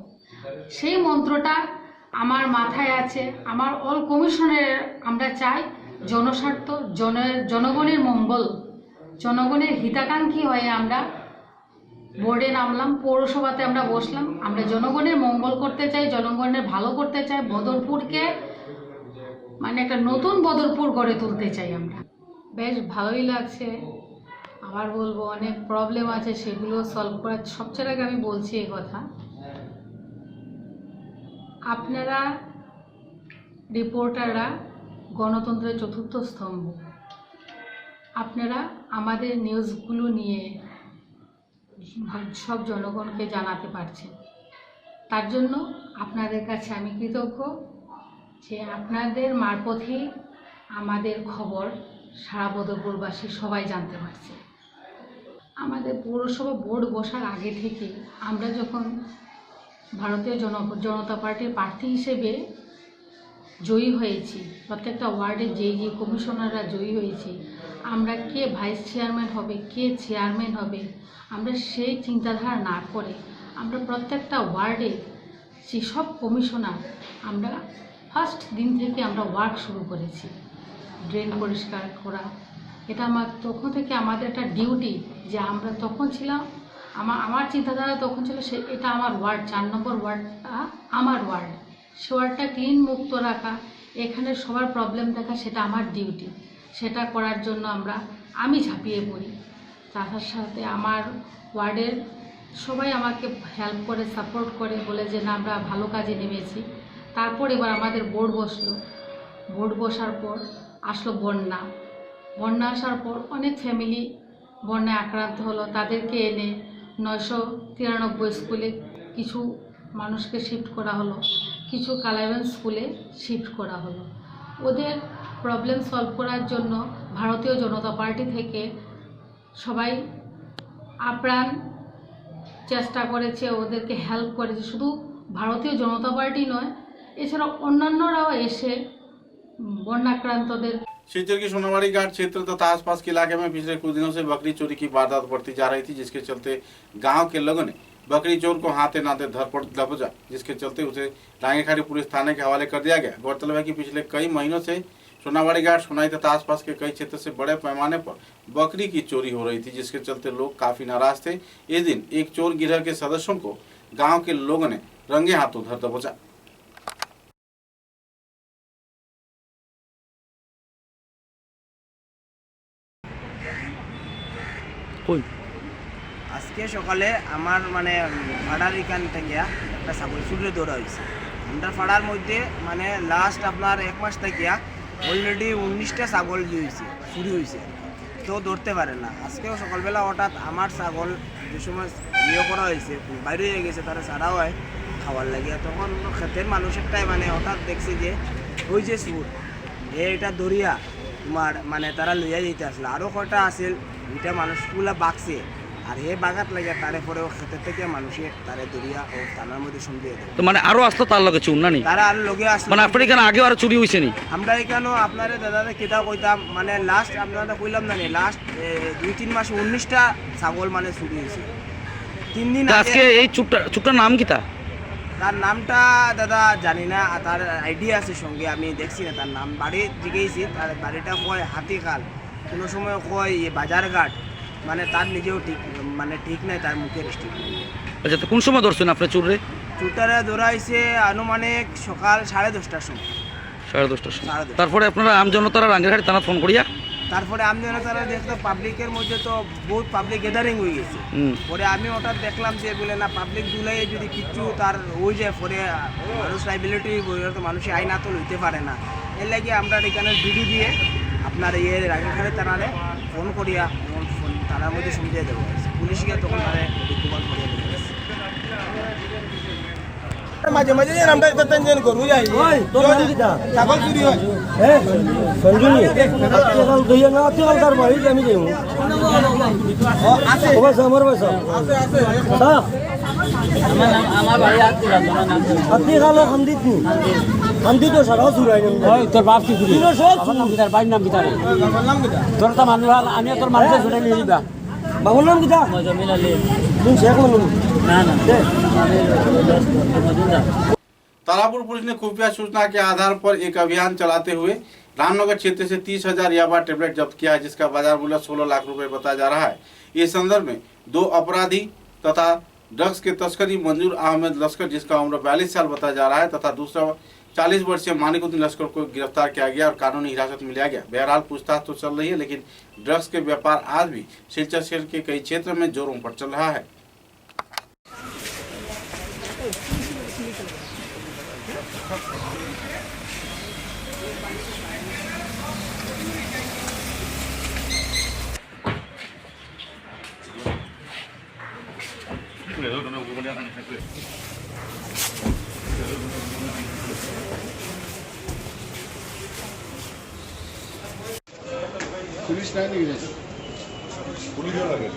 সেই মন্ত্রটা আমার মাথায় আছে। আমার অল কমিশনের আমরা চাই জনস্বার্থ, জনগণের মঙ্গল, জনগণের হিতাকাঙ্ক্ষী হয়ে আমরা বোর্ডে নামলাম, পৌরসভাতে আমরা বসলাম। আমরা জনগণের মঙ্গল করতে চাই, জনগণের ভালো করতে চাই, বদরপুরকে মানে একটা নতুন বদরপুর গড়ে তুলতে চাই আমরা। বেশ ভালোই লাগছে। আবার বলবো অনেক প্রবলেম আছে, সেগুলো সলভ করার সবচেয়ে আগে আমি বলছি এই কথা, আপনারা রিপোর্টাররা গণতন্ত্রের চতুর্থ স্তম্ভ, আপনারা আমাদের নিউজগুলো নিয়ে সব জনগণকে জানাতে পারছেন। তার জন্য আপনাদের কাছে আমি কৃতজ্ঞ যে আপনাদের মারফতেই আমাদের খবর সারা বদরপুরবাসী সবাই জানতে পারছে। আমাদের পৌরসভা বোর্ড বসার আগে থেকে আমরা যখন ভারতীয় জনতা পার্টির প্রার্থী হিসেবে জয়ী হয়েছি, প্রত্যেকটা ওয়ার্ডে যে কমিশনাররা জয়ী হয়েছি, আমরা কে ভাইস চেয়ারম্যান হবে, কে চেয়ারম্যান হবে, আমরা সেই চিন্তাধারা না করে আমরা প্রত্যেকটা ওয়ার্ডে যেসব কমিশনার আমরা ফার্স্ট দিন থেকে আমরা ওয়ার্ক শুরু করেছি। ড্রেন পরিষ্কার করা, এটা আমার তখন থেকে আমাদের একটা ডিউটি, যে আমরা তখন ছিলাম আমার চিন্তাধারা তখন ছিল এটা আমার ওয়ার্ড, 4 নম্বর ওয়ার্ডটা আমার ওয়ার্ড, সে ওয়ার্ডটা ক্লিন মুক্ত রাখা, এখানে সবার প্রবলেম দেখা, সেটা আমার ডিউটি। সেটা করার জন্য আমি ঝাঁপিয়ে পড়ি। তার সাথে আমার ওয়ার্ডের সবাই আমাকে হেল্প করে, সাপোর্ট করে, বলে যে না আমরা ভালো কাজে নেমেছি। তারপর এবার আমাদের বোর্ড বসলো, বোর্ড বসার পর আসলো বন্যা আসার পর অনেক ফ্যামিলি বন্যায় আক্রান্ত হলো, তাদেরকে এনে 993 স্কুলে কিছু মানুষকে শিফট করা হলো, কিছু কালাইগঞ্জ স্কুলে শিফট করা হলো। ওদের প্রবলেম সলভ করার জন্য ভারতীয় জনতা পার্টি থেকে সবাই আপ্রাণ চেষ্টা করেছে, ওদেরকে হেল্প করেছে। শুধু ভারতীয় জনতা পার্টি নয়, এছাড়া অন্যান্যরাও এসে বন্যাक्रांतদের। शिवचर की सोनावाड़ी घाट क्षेत्र तथा आसपास के इलाके में पिछले कुछ दिनों से बकरी चोरी की वारदात बढ़ती जा रही थी, जिसके चलते गांव के लोगों ने बकरी चोर को हाथे नाते धर पर दबोचा, जिसके चलते उसे लांगेखाड़ी पुलिस थाने के हवाले कर दिया गया। गौरतलब है कि पिछले कई महीनों से सोनावाड़ी घाट, सोनाई तथा आसपास के कई क्षेत्र से बड़े पैमाने पर बकरी की चोरी हो रही थी, जिसके चलते लोग काफी नाराज थे। इस दिन एक चोर गिरोह के सदस्यों को गाँव के लोगों ने रंगे हाथों धर दबोचा। আজকে সকালে আমার মানে ফাড়ার এখান থেকে একটা ছাগল চুরি ধরা হয়েছে। আমরা ফাড়ার মধ্যে মানে লাস্ট আপনার 1 মাস থেকে অলরেডি 19টা ছাগল চুরি হয়েছে, কেউ ধরতে পারে না। আজকেও সকালবেলা হঠাৎ আমার ছাগল যে সময় ইয়ে করা হয়েছে বাইরে হয়ে গেছে তারা ছাড়াও হয় খাওয়ার লাগিয়া তখন ক্ষেতের মানুষেরটাই মানে হঠাৎ দেখছে যে ওই যে সুর এটা দরিয়া তোমার মানে তারা লইয়া যেতে আসলে আরও কয়টা আসিল দুইটা মানুষগুলা বাগছে আর হে বাগাত লাগিয়া তারে পরেও ক্ষেতের থেকে মানুষের তারে দরিয়া ও থানার মধ্যে সন্ধিয়ে দেয় তো মানে আরো আসলো তার লগে চুর না নি তারা আর লগে আসলে মানে আপনার এখানে আগে আরো চুরি হয়েছে নি আমরা এখানেও আপনারে দাদারে কেটা কইতাম মানে লাস্ট আপনারা কইলাম না লাস্ট 2-3 মাসে 19টা ছাগল মানে চুরি হয়েছে 3 দিন আজকে এই চুরটার নাম কি তা তার নামটা দাদা জানি না তার আইডিয়া আছে সঙ্গে আমি দেখছি না তার নাম বাড়ি জিজ্ঞেসি তার বাড়িটা কয় হাতিখাল কোনো সময় কয় বাজারঘাট মানে তার নিজেও ঠিক নাই তার মুখের স্টেটমেন্ট আচ্ছা তো কোন সময় ধরছেন আপনি চুরে চুরটারে ধরা হয়েছে আনুমানিক সকাল 10:30টার সময় 10:30টার সময় তারপরে আপনারা আমজনতারা রাঙ্গিরহাট থানা ফোন করিয়া তারপরে আমজনতারা দেখতো পাবলিকের মধ্যে তো বহুত পাবলিক গ্যাদারিং হয়ে গেছে পরে আমি হঠাৎ দেখলাম যে বলে না পাবলিক দুলাই যদি কিচ্ছু তার হয়ে যায় পরে মানুষ লাইবিলিটি তো মানুষের আইন তো লইতে পারে না এর লাগে আমরা এখানে ভিডিও দিয়ে আপনার রাঙ্গিরহাটে তারারে ফোন করিয়া ফোন তারার মধ্যে সমঝিয়ে দেবো পুলিশকে তখন তারা রিকভার করিয়া দেবো মাঝে মাঝে আমরা এটা টেনশন করু যাই ওই তোর নাম কি দা ছাগল চুরি হয় সঞ্জুনি আজকাল দইয়া না আজকাল তার বাড়ি আমি যাই ও আছে ও বাস আমার বাস আছে হ্যাঁ আমার বাড়ি আজকাল হামদিত নি হামদিত তো সারা চুরাই না ওই তোর বাপ কি চুরি আমার নাম কি তার বাড়ির নাম কি তার নাম কি তোর তো মানুষ আমি তোর মানুষের ছুটে নিয়ে দিবা বাবুর নাম কি দা মজমিলা লে তুমি শেখ মানুষ না না तारापुर पुलिस ने खुफिया सूचना के आधार पर एक अभियान चलाते हुए रामनगर क्षेत्र से 30,000 याबा टेबलेट जब्त किया है जिसका बाजार मूल्य 16 लाख रुपए बताया जा रहा है। इस संदर्भ में 2 अपराधी तथा ड्रग्स के तस्करी मंजूर अहमद लश्कर जिसका उम्र 42 साल बताया जा रहा है तथा दूसरा 40 वर्षीय मानिकुद्दीन लश्कर को गिरफ्तार किया गया और कानूनी हिरासत में लिया गया। बहरहाल पूछताछ तो चल रही है लेकिन ड्रग्स के व्यापार आज भी सिलचर शहर के कई क्षेत्र में जोरों पर चल रहा है। পুলিশ নাই নাকি যাচ্ছে পুলিশও লাগে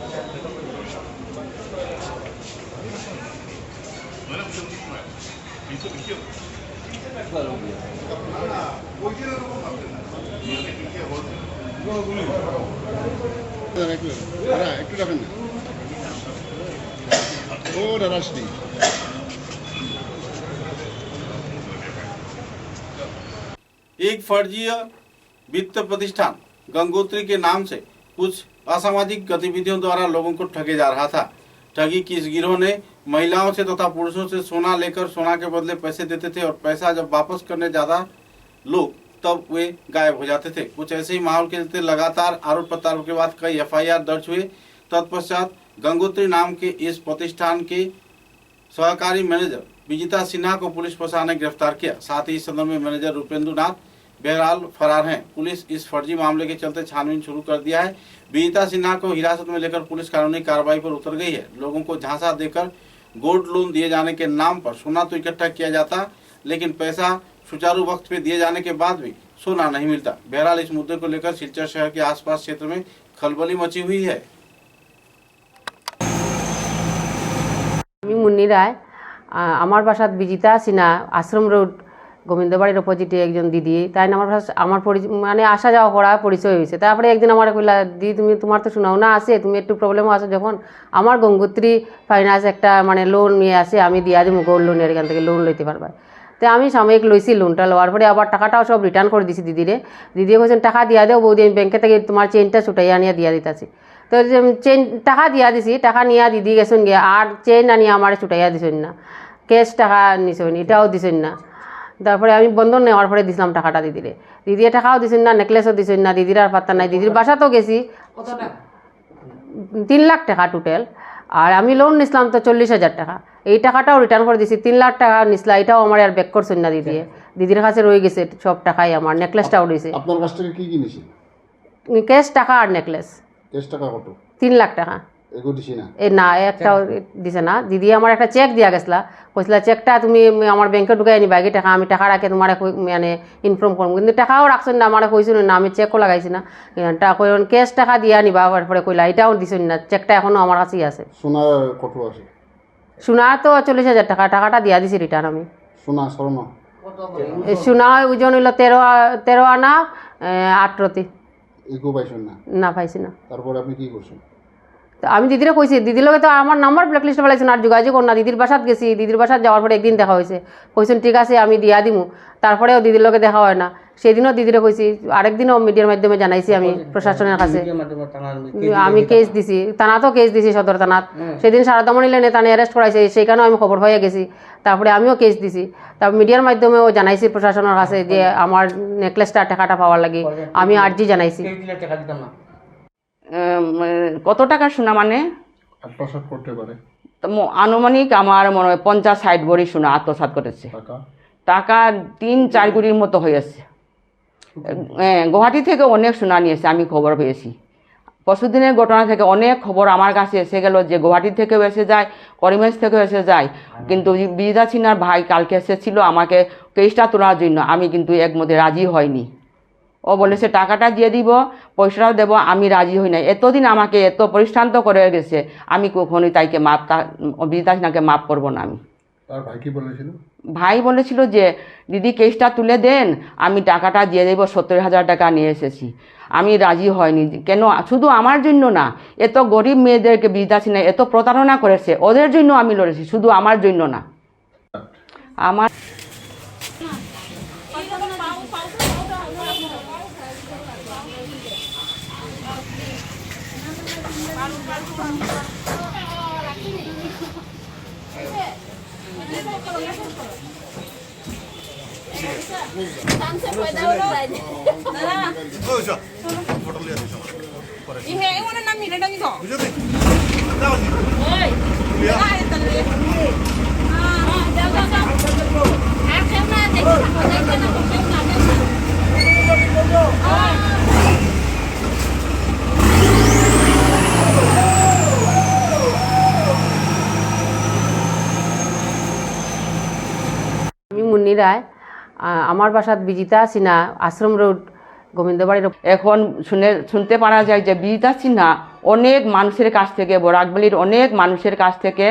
একটু রাখেন না ও রাশি एक फर्जी वित्त प्रतिष्ठान गंगोत्री के नाम से कुछ असामाजिक गतिविधियों द्वारा लोगों को ठगे जा रहा था। ठगी की इस गिरोह ने महिलाओं से तथा पुरुषों से सोना लेकर सोना के बदले पैसे देते थे और पैसा जब वापस करने ज्यादा लोग तब वे गायब हो जाते थे। कुछ ऐसे ही माहौल के चलते लगातार आरोप प्रत्यारोप के बाद कई FIR दर्ज हुए। तत्पश्चात गंगोत्री नाम के इस प्रतिष्ठान के सहकारी मैनेजर विजिता सिन्हा को पुलिस प्रशासन ने गिरफ्तार किया। साथ ही इस संदर्भ में मैनेजर रूपेंद्र नाथ बहरहाल फरार हैं। पुलिस इस फर्जी मामले के चलते छानबीन शुरू कर दिया है। विजिता सिन्हा को हिरासत में लेकर पुलिस कानूनी कार्रवाई पर उतर गई है। लोगों को झांसा देकर गोल्ड लोन दिए जाने के नाम पर सोना तो इकट्ठा किया जाता लेकिन पैसा सुचारू वक्त पे दिए जाने के बाद भी सोना नहीं मिलता। बहरहाल इस मुद्दे को लेकर सिलचर शहर के आसपास क्षेत्र में खलबली मची हुई है। मुन्नी राय আমার বাসাত বিজিতা সিনহা আশ্রম রোড গোবিন্দবাড়ির অপোজিটে একজন দিদি তাই আমার মানে আসা যাওয়া করা পরিচয় হয়েছে। তারপরে একদিন আমার কইলা দিদি তুমি তোমার তো শোনাও না আছে তুমি একটু প্রবলেমও আছে যখন আমার গঙ্গোত্রী ফাইন্যান্স একটা মানে লোন নিয়ে আসে আমি দিয়া দিব গোল্ড লোনের এখান থেকে লোন লইতে পারবা। তো আমি সাময়িক লইছি লোনটা লওয়ার পরে আবার টাকাটাও সব রিটার্ন করে দিছি দিদিরে। দিদিও বলছেন টাকা দিয়া দেও বৌদি আমি ব্যাংকে থেকে তোমার চেইনটা ছুটাইয়া নিয়ে দিয়া দিতেছি। তো চেইন টাকা দিয়া দিছি টাকা নিয়ে দিদি গেছেন গিয়ে আর চেইন আনিয়ে আমার ছুটাইয়া দিছেন না ক্যাশ টাকা নিছেন এটাও দিছেন না। তারপরে আমি বন্ধন নেওয়ার পরে দিছিলাম টাকাটা দিদিরে দিদির টাকাও দিছেন না নেকলেসও দিছেন না দিদির আর পাত্তা নাই। দিদির বাসাতেও গেছি 3 লাখ টাকা টোটাল আর আমি লোন নিছিলাম তো 40,000 টাকা এই টাকাটাও রিটার্ন করে দিছি। 3 লাখ টাকা নিছিলা এটাও আমার আর ব্যাক করছেন না দিদিয়ে দিদির কাছে রয়ে গেছে সব টাকাই আমার নেকলেসটাও রয়েছে। আপনার কাছ থেকে কি কিনেছেন? ক্যাশ টাকা আর নেকলেস। ক্যাশ টাকা কত? 3 লাখ টাকা। এগো দিছি না না একটাও দিছে না। দিদি আমার একটা চেক দিয়া গেছিলা, কইছিলা চেকটা তুমি আমার ব্যাংকে ঢুকাই আনি বাকি টাকা আমি টাকা রাখে তোমার মানে ইনফর্ম করবো, কিন্তু টাকাও রাখছেন না, আমার কইছিল না, আমি চেকও লাগাইছি না, ক্যাশ টাকা দিয়ে আনিবা। তারপরে কইলা এটাও দিছেন না, চেকটা এখনো আমার কাছেই আছে। সোনার কত আছে? সোনা তো 40,000 টাকা, টাকাটা দিয়া দিছি রিটার্ন আমি। সোনা স্বর্ণ সোনা ওজন হইল 13 আনা 18। এগো পাইছেন না? না পাইছি না। তারপরে আপনি কি করছেন? তো আমি দিদিরে কইছি, দিদির লগে তো আমার নাম্বার ব্ল্যাকলিস্টে ফেলাইছেন, আর যোগাযোগ না। দিদির বাসাত গেছি, দিদির বাসাত যাওয়ার পরে একদিন দেখা হয়েছে, কইছেন ঠিক আছে আমি দিয়া দিমু। তারপরেও দিদির লগে দেখা হয় না। সেদিনও দিদিরে কইছি, আরেকদিনও মিডিয়ার মাধ্যমে জানাইছি আমি প্রশাসনের কাছে। আমি কেস দিছি, থানাতেও কেস দিছি, সদর থানাত। সেদিন সারদামণি লেনে থানায় অ্যারেস্ট করাইছে, সেইখানেও আমি খবর হয়ে গেছি। তারপরে আমিও কেস দিছি, তারপর মিডিয়ার মাধ্যমেও জানাইছি প্রশাসনের কাছে যে আমার নেকলেসটা টাকাটা পাওয়ার লাগে আমি আর্জি জানাইছি। কত টাকা সোনা মানে আত্মসাৎ করতে পারে? আনুমানিক আমার মনে হয় 50-60 ভরি সোনা আত্মসাৎ করেছে। টাকা 3-4 কোটির মতো হয়েছে। গুয়াহাটি থেকে অনেক সোনা নিয়েছে, আমি খবর পেয়েছি। পরশুদিনের ঘটনা থেকে অনেক খবর আমার কাছে এসে গেল যে গুয়াহাটি থেকেও এসে যায়, করিমগঞ্জ থেকেও এসে যায়। কিন্তু বিজিতা সিনহার ভাই কালকে এসেছিল আমাকে কেসটা তোলার জন্য, আমি কিন্তু একমতে রাজি হয়নি। ও বলেছে টাকাটা দিয়ে দিব, পয়সাটাও দেবো, আমি রাজি হই নাই। এতদিন আমাকে এত পরিশ্রান্ত করে গেছে, আমি কখনোই তাইকে বিজিতা সিনহাকে মাফ করবো না। আমি তার ভাই কি বলেছিল? ভাই বলেছিল যে দিদি কেসটা তুলে দেন, আমি টাকাটা দিয়ে দেবো, 70,000 টাকা নিয়ে এসেছি। আমি রাজি হয়নি। কেন? শুধু আমার জন্য না, এত গরিব মেয়েদেরকে বিজিতা সিনহা এত প্রতারণা করেছে, ওদের জন্য আমি লড়েছি, শুধু আমার জন্য না। আমার মুন্নি রায়, আমার বাসাত বিজিতা সিনহা, আশ্রম রোড, গোবিন্দবাড়ির। এখন শুনতে পারা যায় যে বিজিতা সিনহা অনেক মানুষের কাছ থেকে, বরাকবালির অনেক মানুষের কাছ থেকে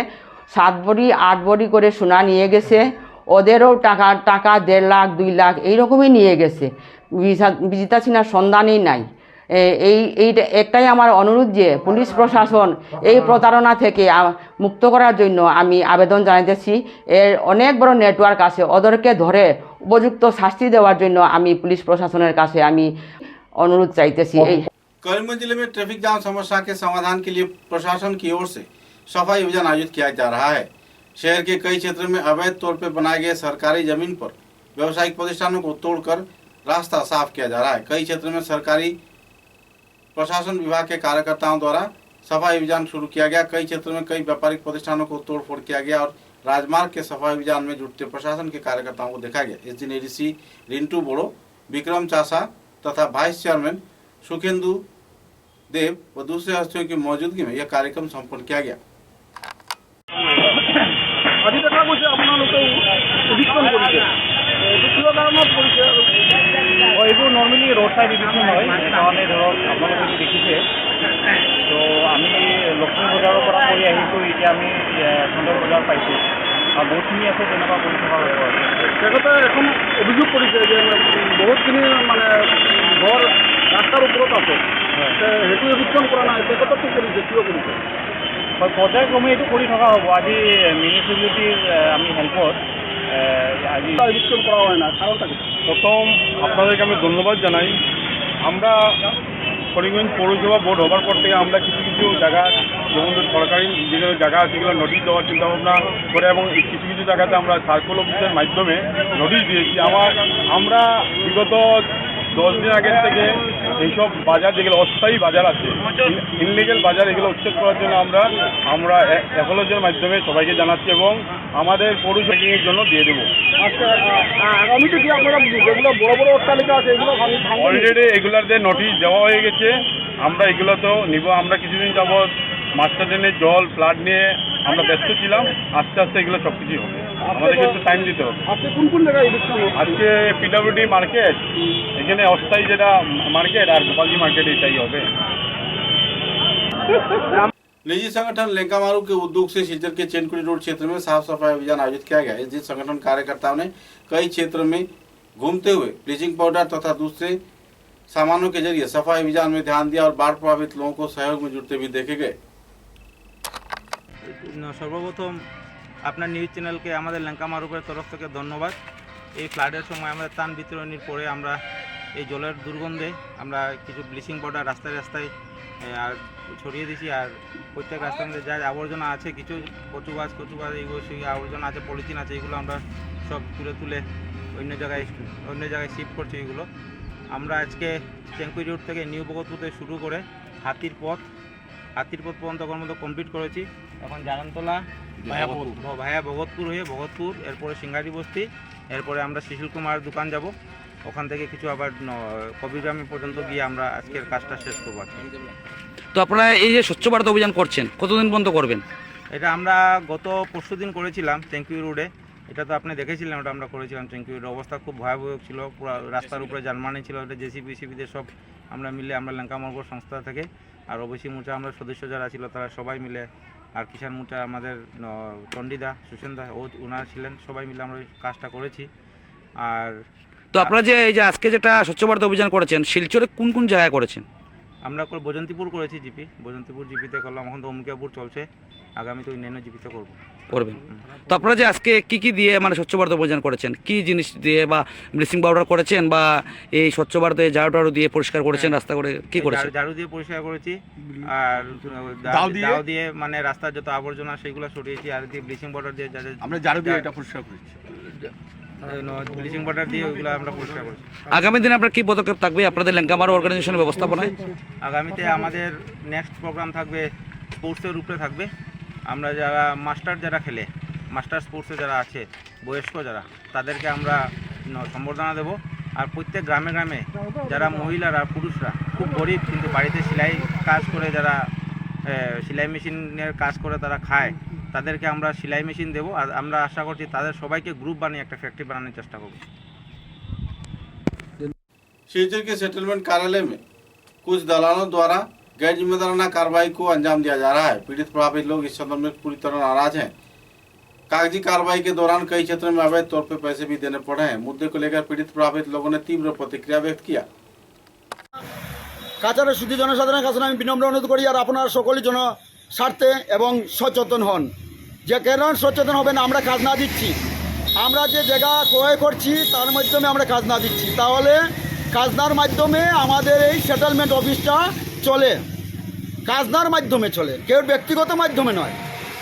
7 ভরি 8 ভরি করে সোনা নিয়ে গেছে। ওদেরও টাকা 1.5 লাখ 2 লাখ এইরকমই নিয়ে গেছে। বিজিতা সিনহার সন্ধানই নাই। এইটা একটাই আমার অনুরোধ যে পুলিশ প্রশাসন এই প্রতারণা থেকে মুক্ত করার জন্য আমি আবেদন জানাইতেছি। এর অনেক বড় নেটওয়ার্ক আছে, ওদেরকে ধরে উপযুক্ত শাস্তি দেওয়ার জন্য আমি পুলিশ প্রশাসনের কাছে আমি অনুরোধ চাইতেছি। करीमगंज जिले में ट्रैफिक जाम समस्या के समाधान के लिए प्रशासन की ओर से सफाई अभियान आयोजित किया जा रहा है। शहर के कई क्षेत्रों में अवैध तौर पर बनाए गए सरकारी जमीन पर व्यावसायिक प्रतिष्ठानों को तोड़कर रास्ता साफ किया जा रहा है। कई क्षेत्रों में सरकारी प्रशासन विभाग के कार्यकर्ताओं द्वारा सफाई अभियान शुरू किया गया। कई क्षेत्रों में कई व्यापारिक प्रतिष्ठानों को तोड़फोड़ किया गया और राजमार्ग के सफाई अभियान में जुटते प्रशासन के कार्यकर्ताओं को देखा गया। इस दिन एडीसी रिंटू बोड़ो, विक्रम चासा तथा वाइस चेयरमैन सुखेंदु देव व दूसरे हस्तियों की मौजूदगी में यह कार्यक्रम संपन्न किया गया। আজি দেখা গৈছে আপোনালোকে ইভিকশ্যন কৰিছে, এইটো কিয় কাৰণত কৰিছে? এইবোৰ নৰ্মেলি ৰোড সাইড ইভিকশ্যন হয়, সেইকাৰণে ধৰক আপোনালোকে দেখিছে। তো আমি লক্ষ্মী বজাৰৰ পৰা কৰি আহিছোঁ, এতিয়া আমি চন্দৰ বজাৰ পাইছোঁ আৰু বহুতখিনি আছে তেনেকুৱা কৰি থকা হ'ব। তেখেতে এখন অভিযোগ কৰিছে যে বহুতখিনি মানে ঘৰ ৰাস্তাৰ ওপৰত আছে, সেইটো ইভিকশ্যন কৰা নাই। তেখেতকো কৰিছে, কিয় কৰিছে? হয়, পৰ্যায়ক্ৰমে এইটো কৰি থকা হ'ব। আজি মিউনিচিপালিটির আমি হেল্পত আজি ইভিকশ্যন করা হয় না, কারণটা কি? প্রথম আপনাদেরকে আমি ধন্যবাদ জানাই। আমরা করিমগঞ্জ পৌরসভা বোর্ড হবার পর থেকে আমরা কিছু কিছু জায়গা, যেমন সরকারি যেগুলো জায়গা আছে সেগুলো নোটিশ দেওয়ার চিন্তাভাবনা করে এবং কিছু কিছু জায়গাতে আমরা সার্কেল অফিসের মাধ্যমে নোটিশ দিয়েছি। আমরা বিগত 10 দিন আগের থেকে এইসব বাজার যেগুলো অস্থায়ী বাজার আছে, ইনলিগেল বাজার, এগুলো উচ্ছেদ করার জন্য আমরা অ্যাপোলজির মাধ্যমে সবাইকে জানাচ্ছি এবং আমাদের পৌরসভার জন্য দিয়ে দেবো। আগামীতে কি আপনারা যেগুলো বড় বড় অট্টালিকা আছে এগুলো অলরেডি এগুলোর যে নোটিশ দেওয়া হয়ে গেছে, আমরা এগুলো তো নিব। আমরা কিছুদিন যাবৎ মাস্টার ট্রেনের জল ফ্লাড নিয়ে আমরা ব্যস্ত ছিলাম। আস্তে আস্তে এগুলো সব কিছুই হবে, আমাদেরকে একটু টাইম দিতে হবে। আজকে কোন কোন জায়গায় ইলেকশন? আজকে পিডব্লিউডি মার্কেট, এখানে অস্থায়ী যেটা মার্কেট আর গোপালজি মার্কেট, এটাই হবে। निजी संगठन लेंकामारू के उद्योग से शिलचर के चैनकुड़ी रोड क्षेत्र में साफ सफाई अभियान आयोजित किया गया। इस दिन संगठन कार्यकर्ताओं ने कई क्षेत्र में घूमते हुए ब्लीचिंग पाउडर तथा दूसरे सामानों के जरिए सफाई अभियान में ध्यान दिया और बाढ़ प्रभावित लोगों को सहयोग में जुटते भी देखे गए। সর্বপ্রথম আপনার নিউজ চ্যানেলকে আমাদের লেঙ্কামারুপের তরফ থেকে ধন্যবাদ। এই ফ্লাডের সময় আমাদের ত্রাণ বিতরণের পরে আমরা এই জলের দুর্গন্ধে আমরা কিছু ব্লিচিং পাউডার রাস্তায় রাস্তায় আর ছড়িয়ে দিয়েছি। আর প্রত্যেক রাস্তার মধ্যে যা আবর্জনা আছে, কিছু কচু গাছ এইগুলো সেই আবর্জনা আছে, পলিথিন আছে, এগুলো আমরা সব তুলে অন্য জায়গায় শিফট করছি। এগুলো আমরা আজকে চেঙ্কুই রোড থেকে নিউ ভগতপুর থেকে শুরু করে হাতির পথ পর্যন্ত কর্মত কমপ্লিট করেছি। এখন জাগানতলা ভায়া ভগতপুর হয়ে ভগতপুর, এরপরে সিঙ্গারি বস্তি, এরপরে আমরা শিশিল কুমার দোকান যাব, ওখান থেকে কিছু আবার কবিগ্রামে পর্যন্ত গিয়ে আমরা আজকের কাজটা শেষ করবো। তো আপনারা এই যে স্বচ্ছ ভারত অভিযান করছেন, কতদিন পর্যন্ত করবেন? এটা আমরা গত পরশুদিন করেছিলাম চেঙ্কুই রোডে। এটা তো আপনি দেখেছিলেন, ওটা আমরা করেছিলাম। চেঙ্কুই রোডের অবস্থা খুব ভয়াবহ ছিল, পুরো রাস্তার উপরে জানমানি ছিল। এটা জেসিবিদের সব আমরা মিলে, আমরা লেঙ্কামারু সংস্থা থেকে আর ওবিসি মোর্চা আমরা সদস্য যারা ছিল তারা সবাই মিলে, আর কিষাণ মোর্চা আমাদের চণ্ডীদা সুসেনদা ওনারা ছিলেন, সবাই মিলে আমরা কাজটা করেছি। আর তো আপনারা যে এই যে আজকে যেটা স্বচ্ছ ভারত অভিযান করেছেন, শিলচরে কোন কোন জায়গায় করেছেন? আমরা বৈজন্তীপুর করেছি, বৈজন্তীপুর জিপিতে করলাম, এখন তো অম্বিকাপুর চলছে, আগামী তো অন্যান্য জিপিতে করবেন। তো আপনারা যে আজকে কি দিয়ে মানে স্বচ্ছ ভারত অভিযান করেছেন, কি জিনিস দিয়ে, বা ব্লিচিং পাউডার করেছেন, বা এই স্বচ্ছ ভারতে ঝাড়ু দিয়ে পরিষ্কার করেছেন, রাস্তা করে কি করেছেন? ঝাড়ু দিয়ে পরিষ্কার করেছি, আর দাও দিয়ে মানে রাস্তার যত আবর্জনা সেগুলো সরিয়েছি, আর দিয়ে ব্লিচিং পাউডার দিয়ে আমরা ঝাড়ু দিয়ে এটা পরিষ্কার করেছি, ব্লিচিং পাউডার দিয়ে ওইগুলো আমরা পরিষ্কার করেছি। আগামী দিনে আপনার কি পদক্ষেপ থাকবে আপনাদের লেঙ্কামারু অর্গানাইজেশনের ব্যবস্থাপনায়? আগামীতে আমাদের নেক্সট প্রোগ্রাম থাকবে স্পোর্টসের উপরে থাকবে। আমরা যারা যারা খেলে, মাস্টার স্পোর্টসে যারা আছে, বয়স্ক যারা, তাদেরকে আমরা সম্বর্ধনা দেব। আর প্রত্যেক গ্রামে গ্রামে যারা মহিলারা পুরুষরা খুব গরিব কিন্তু বাড়িতে সেলাই কাজ করে, যারা সেলাই মেশিনের কাজ করে তারা খায়, তাদেরকে আমরা সেলাই মেশিন দেবো। আর আমরা আশা করছি তাদের সবাইকে গ্রুপ বানিয়ে একটা ফ্যাক্টরি বানানোর চেষ্টা করব। शिलचर के सेटलमेंट कार्यालय में कुछ दलालों द्वारा गैर जिम्मेदाराना कार्रवाई को अंजाम दिया जा रहा है। पीड़ित प्रभावित लोग इस संदर्भ में पूरी तरह नाराज हैं। कागजी कार्रवाई के दौरान कई क्षेत्रों में अवैध तौर पर पैसे भी देने पड़े हैं। मुद्दे को लेकर पीड़ित प्रभावित लोगों ने तीव्र प्रतिक्रिया व्यक्त किया। কাছাড়ের শুধু জনসাধারণের কাছে আমি বিনম্র অনুরোধ করি, আর আপনারা সকলেই জনস্বার্থে এবং সচেতন হন। যে কারণ সচেতন হবেন, আমরা কাজ না দিচ্ছি, আমরা যে জায়গা ক্রয় করছি তার মাধ্যমে আমরা কাজ না দিচ্ছি, তাহলে কাজনার মাধ্যমে আমাদের এই সেটেলমেন্ট অফিসটা চলে, কাজনার মাধ্যমে চলে, কেউ ব্যক্তিগত মাধ্যমে নয়।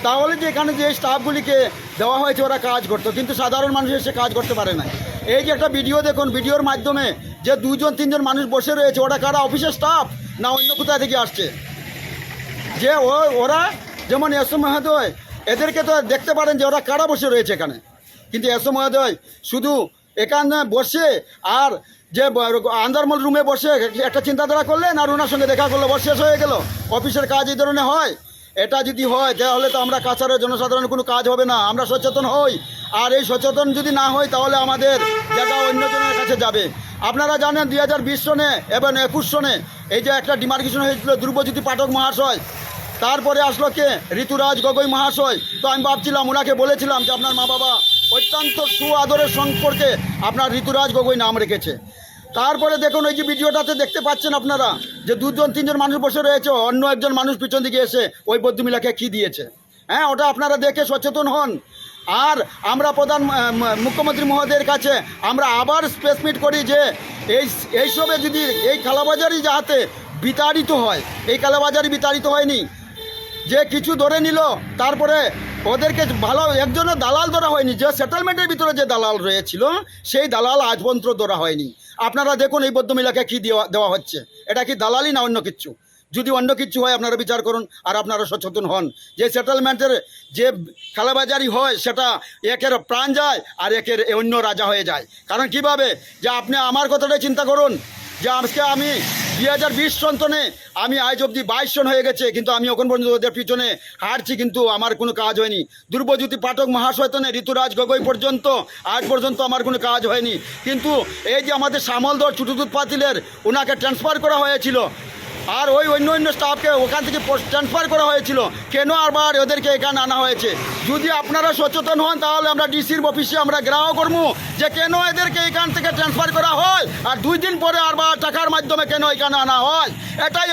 তাহলে যে এখানে যে স্টাফগুলিকে দেওয়া হয়েছে ওরা কাজ করতো, কিন্তু সাধারণ মানুষ এসে কাজ করতে পারে না। এই যে একটা ভিডিও দেখুন, ভিডিওর মাধ্যমে যে 2-3 মানুষ বসে রয়েছে, ওরা কারা অফিসের স্টাফ না অন্য কোথায় থেকে আসছে? যে ওরা যেমন এসো মহোদয়, এদেরকে তো দেখতে পারেন যে ওরা কারা বসে রয়েছে এখানে, কিন্তু এসো মহোদয় শুধু এখানে বসে আর যে আন্দারমল রুমে বসে একটা চিন্তাধারা করলেন আর ওনার সঙ্গে দেখা করলে শেষ হয়ে গেল। অফিসের কাজ এই ধরনের হয়? এটা যদি হয় তাহলে তো আমরা কাছাড়ের জনসাধারণের কোনো কাজ হবে না। আমরা সচেতন হই, আর এই সচেতন যদি না হই তাহলে আমাদের জায়গা অন্যজনের কাছে যাবে। আপনারা জানেন 2020 সনে এবং 21 সনে এই যে একটা ডিমার্কেশন হয়েছিল ধ্রুবজ্যোতি পাঠক মহাশয়, তারপরে আসলো কে ঋতুরাজ গগৈ মহাশয়। তো আমি ভাবছিলাম, ওনাকে বলেছিলাম যে আপনার মা বাবা অত্যন্ত সুআদরের সম্পর্কে আপনার ঋতুরাজ গগৈ নাম রেখেছে। তারপরে দেখুন ওই যে ভিডিওটাতে দেখতে পাচ্ছেন আপনারা যে 2-3 মানুষ বসে রয়েছে, অন্য একজন মানুষ পিছন দিকে এসে ওই ভদ্রমহিলাকে কি দিয়েছে। হ্যাঁ, ওটা আপনারা দেখে সচেতন হন। আর আমরা মুখ্যমন্ত্রী মহোদয়ের কাছে আমরা আবার স্পেসিফিক করি যে এইসবে যদি এই কালাবাজারি যাতে বিতাড়িত হয়, এই কালাবাজারি বিতাড়িত হয়নি, যে কিছু ধরে নিল তারপরে ওদেরকে ভালো একজনের দালাল ধরা হয়নি, যে সেটেলমেন্টের ভিতরে যে দালাল রয়েছিল সেই দালাল আজ পর্যন্ত ধরা হয়নি। আপনারা দেখুন এই ভদ্রমহিলাকে কী দেওয়া হচ্ছে, এটা কি দালালি না অন্য কিছু? যদি অন্য কিছু হয় আপনারা বিচার করুন, আর আপনারা সচেতন হন। যে সেটেলমেন্টের যে কালাবাজারি হয় সেটা একের প্রাণ যায় আর একের অন্য রাজা হয়ে যায়। কারণ কিভাবে যে আপনি আমার কথাটাই চিন্তা করুন যে আজকে আমি 2020 সন্তনে আমি আজ অবধি 22 জন হয়ে গেছে, কিন্তু আমি এখন পর্যন্ত ওদের পিছনে হাঁটছি, কিন্তু আমার কোনো কাজ হয়নি। ধ্রুবজ্যোতি পাঠক মহাশয়তনে ঋতুরাজ গগৈ পর্যন্ত আজ পর্যন্ত আমার কোনো কাজ হয়নি। কিন্তু এই যে আমাদের শ্যামলদর ছোটদুধ পাতিলের ওনাকে ট্রান্সফার করা হয়েছিল, আর ওই অন্য স্টাফকে ওখান থেকে ট্রান্সফার করা হয়েছিল, কেন আবার ওদেরকে এখানে আনা হয়েছে? যদি আপনারা সচেতন হন তাহলে আমরা ডিসির অফিসে আমরা গ্রাহ করবো যে কেন এদেরকে এখান থেকে ট্রান্সফার করা হয়, আর 2 দিন পরে আবার টাকার মাধ্যমে কেন এখানে আনা হয়। এটাই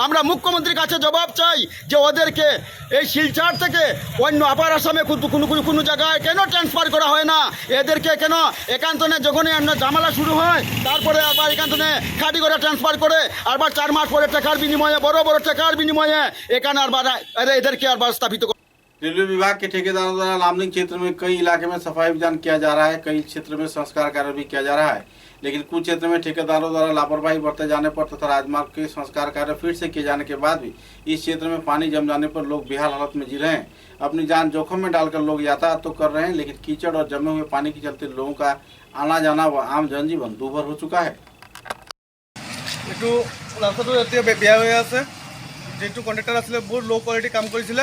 আমরা মুখ্যমন্ত্রীর কাছে জবাব চাই যে ওদেরকে এই শিলচর থেকে অন্য আপার আসামে কোনো জায়গায় কেন ট্রান্সফার করা হয় না, এদেরকে কেন একান্তনে যখনই ঝামেলা শুরু হয় তারপরে আবার একান্তনে খাটি করে ট্রান্সফার করে আবার 4 মাস পরে টাকার বিনিময়ে বড় টাকার বিনিময়ে এখানে আবার এদেরকে আবার স্থাপিত। रेलवे विभाग के ठेकेदारों द्वारा लामलिंग क्षेत्र में कई इलाके में सफाई अभियान किया जा रहा है, कई क्षेत्र में संस्कार कार्य भी किया जा रहा है, लेकिन कुछ क्षेत्र में ठेकेदारों द्वारा लापरवाही बरते जाने पर तथा राजमार्ग के संस्कार कार्य फिर से किए जाने के बाद भी इस क्षेत्र में पानी जम जाने पर लोग बेहाल हालत में जी रहे हैं। अपनी जान जोखिम में डालकर लोग यातायात तो कर रहे हैं, लेकिन कीचड़ और जमे हुए पानी के चलते लोगों का आना जाना व आम जनजीवन दूभर हो चुका है। এইটো ৰাস্তাটো এতিয়া বেয়া হৈ আছে। যিটো কণ্ট্ৰেক্টৰ আছিলে বহুত ল' কোৱালিটি কাম কৰিছিলে,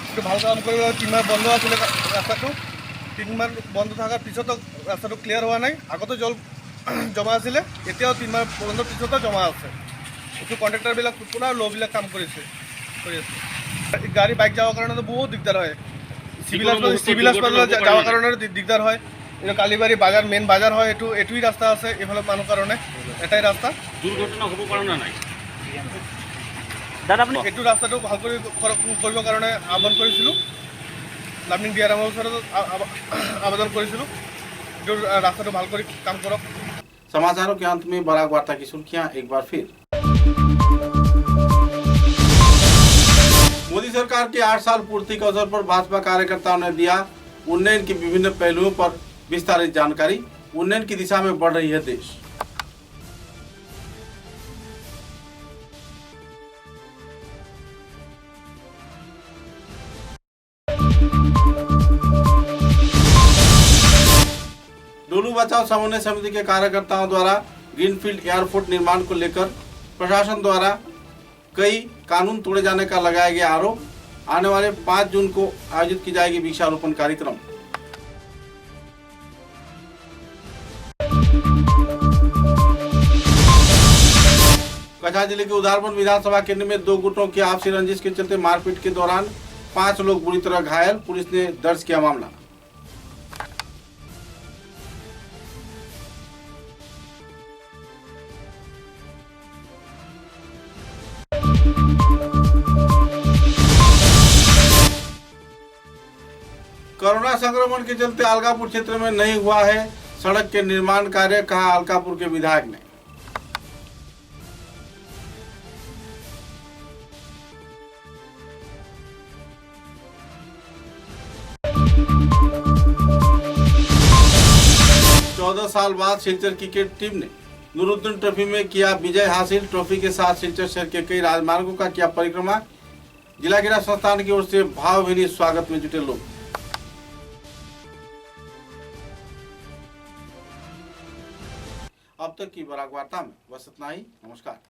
এইটো ভাল কাম কৰিব। 3 মাহ বন্ধ আছিলে ৰাস্তাটো, 3 মাহ বন্ধ থকাৰ পিছতো ৰাস্তাটো ক্লিয়াৰ হোৱা নাই। আগতে জল জমা আছিলে, এতিয়াও 3 মাহ বন্ধৰ পিছতো জমা আছে। এইটো কণ্ট্ৰেক্টৰবিলাক পুৰা ল'বিলাক কাম কৰি আছে। গাড়ী বাইক যাবৰ কাৰণেতো বহুত দিগদাৰ হয়, চিভিল হাস্পাতালত যাবৰ কাৰণে দিগদাৰ হয়। এইটো কালিবাৰী বাজাৰ মেইন বাজাৰ হয়, এইটোৱেই ৰাস্তা আছে এইফালে মানুহৰ কাৰণে, এটাই ৰাস্তা। দুৰ্ঘটনা হ'ব পাৰে নে নাই? এইটো ৰাস্তাটো ভাল কৰিবৰ কাৰণে আহ্বান কৰিছিলোঁ, লামডিং ডিআৰএমৰ ওচৰত আবেদন কৰিছিলোঁ, এইটো ৰাস্তাটো ভাল কৰি কাম কৰক। समाचारों के अंत में बराक वार्ता की सुर्खियां एक बार फिर। मोदी सरकार के 8 साल पूर्ति के अवसर पर भाजपा कार्यकर्ताओं ने दिया उन्नयन के विभिन्न पहलुओं पर विस्तारित जानकारी। उन्नयन की दिशा में बढ़ रही है देश। डोलू बचाओ समन्वय समिति के कार्यकर्ताओं द्वारा ग्रीनफील्ड एयरपोर्ट निर्माण को लेकर प्रशासन द्वारा कई कानून तोड़े जाने का लगाया गया आरोप। आने वाले 5 जून को आयोजित की जाएगी वृक्षारोपण कार्यक्रम। कछा जिले के उदारबन विधानसभा केंद्र में 2 गुटों की आपसी रंजिश के चलते मारपीट के दौरान 5 लोग बुरी तरह घायल, पुलिस ने दर्ज किया मामला। कोरोना संक्रमण के चलते अलकापुर क्षेत्र में नहीं हुआ है सड़क के निर्माण कार्य, कहा अलकापुर के विधायक ने। चौदह साल बाद सिलचर क्रिकेट टीम ने नूरुद्दीन ट्रॉफी में किया विजय हासिल। ट्रॉफी के साथ सिलचर शहर के कई राजमार्गों का किया परिक्रमा। जिला क्रीड़ा संस्थान की ओर से भावभीनी स्वागत में जुटे लोग। अब तक की बराक वार्ता में बस इतना ही। नमस्कार।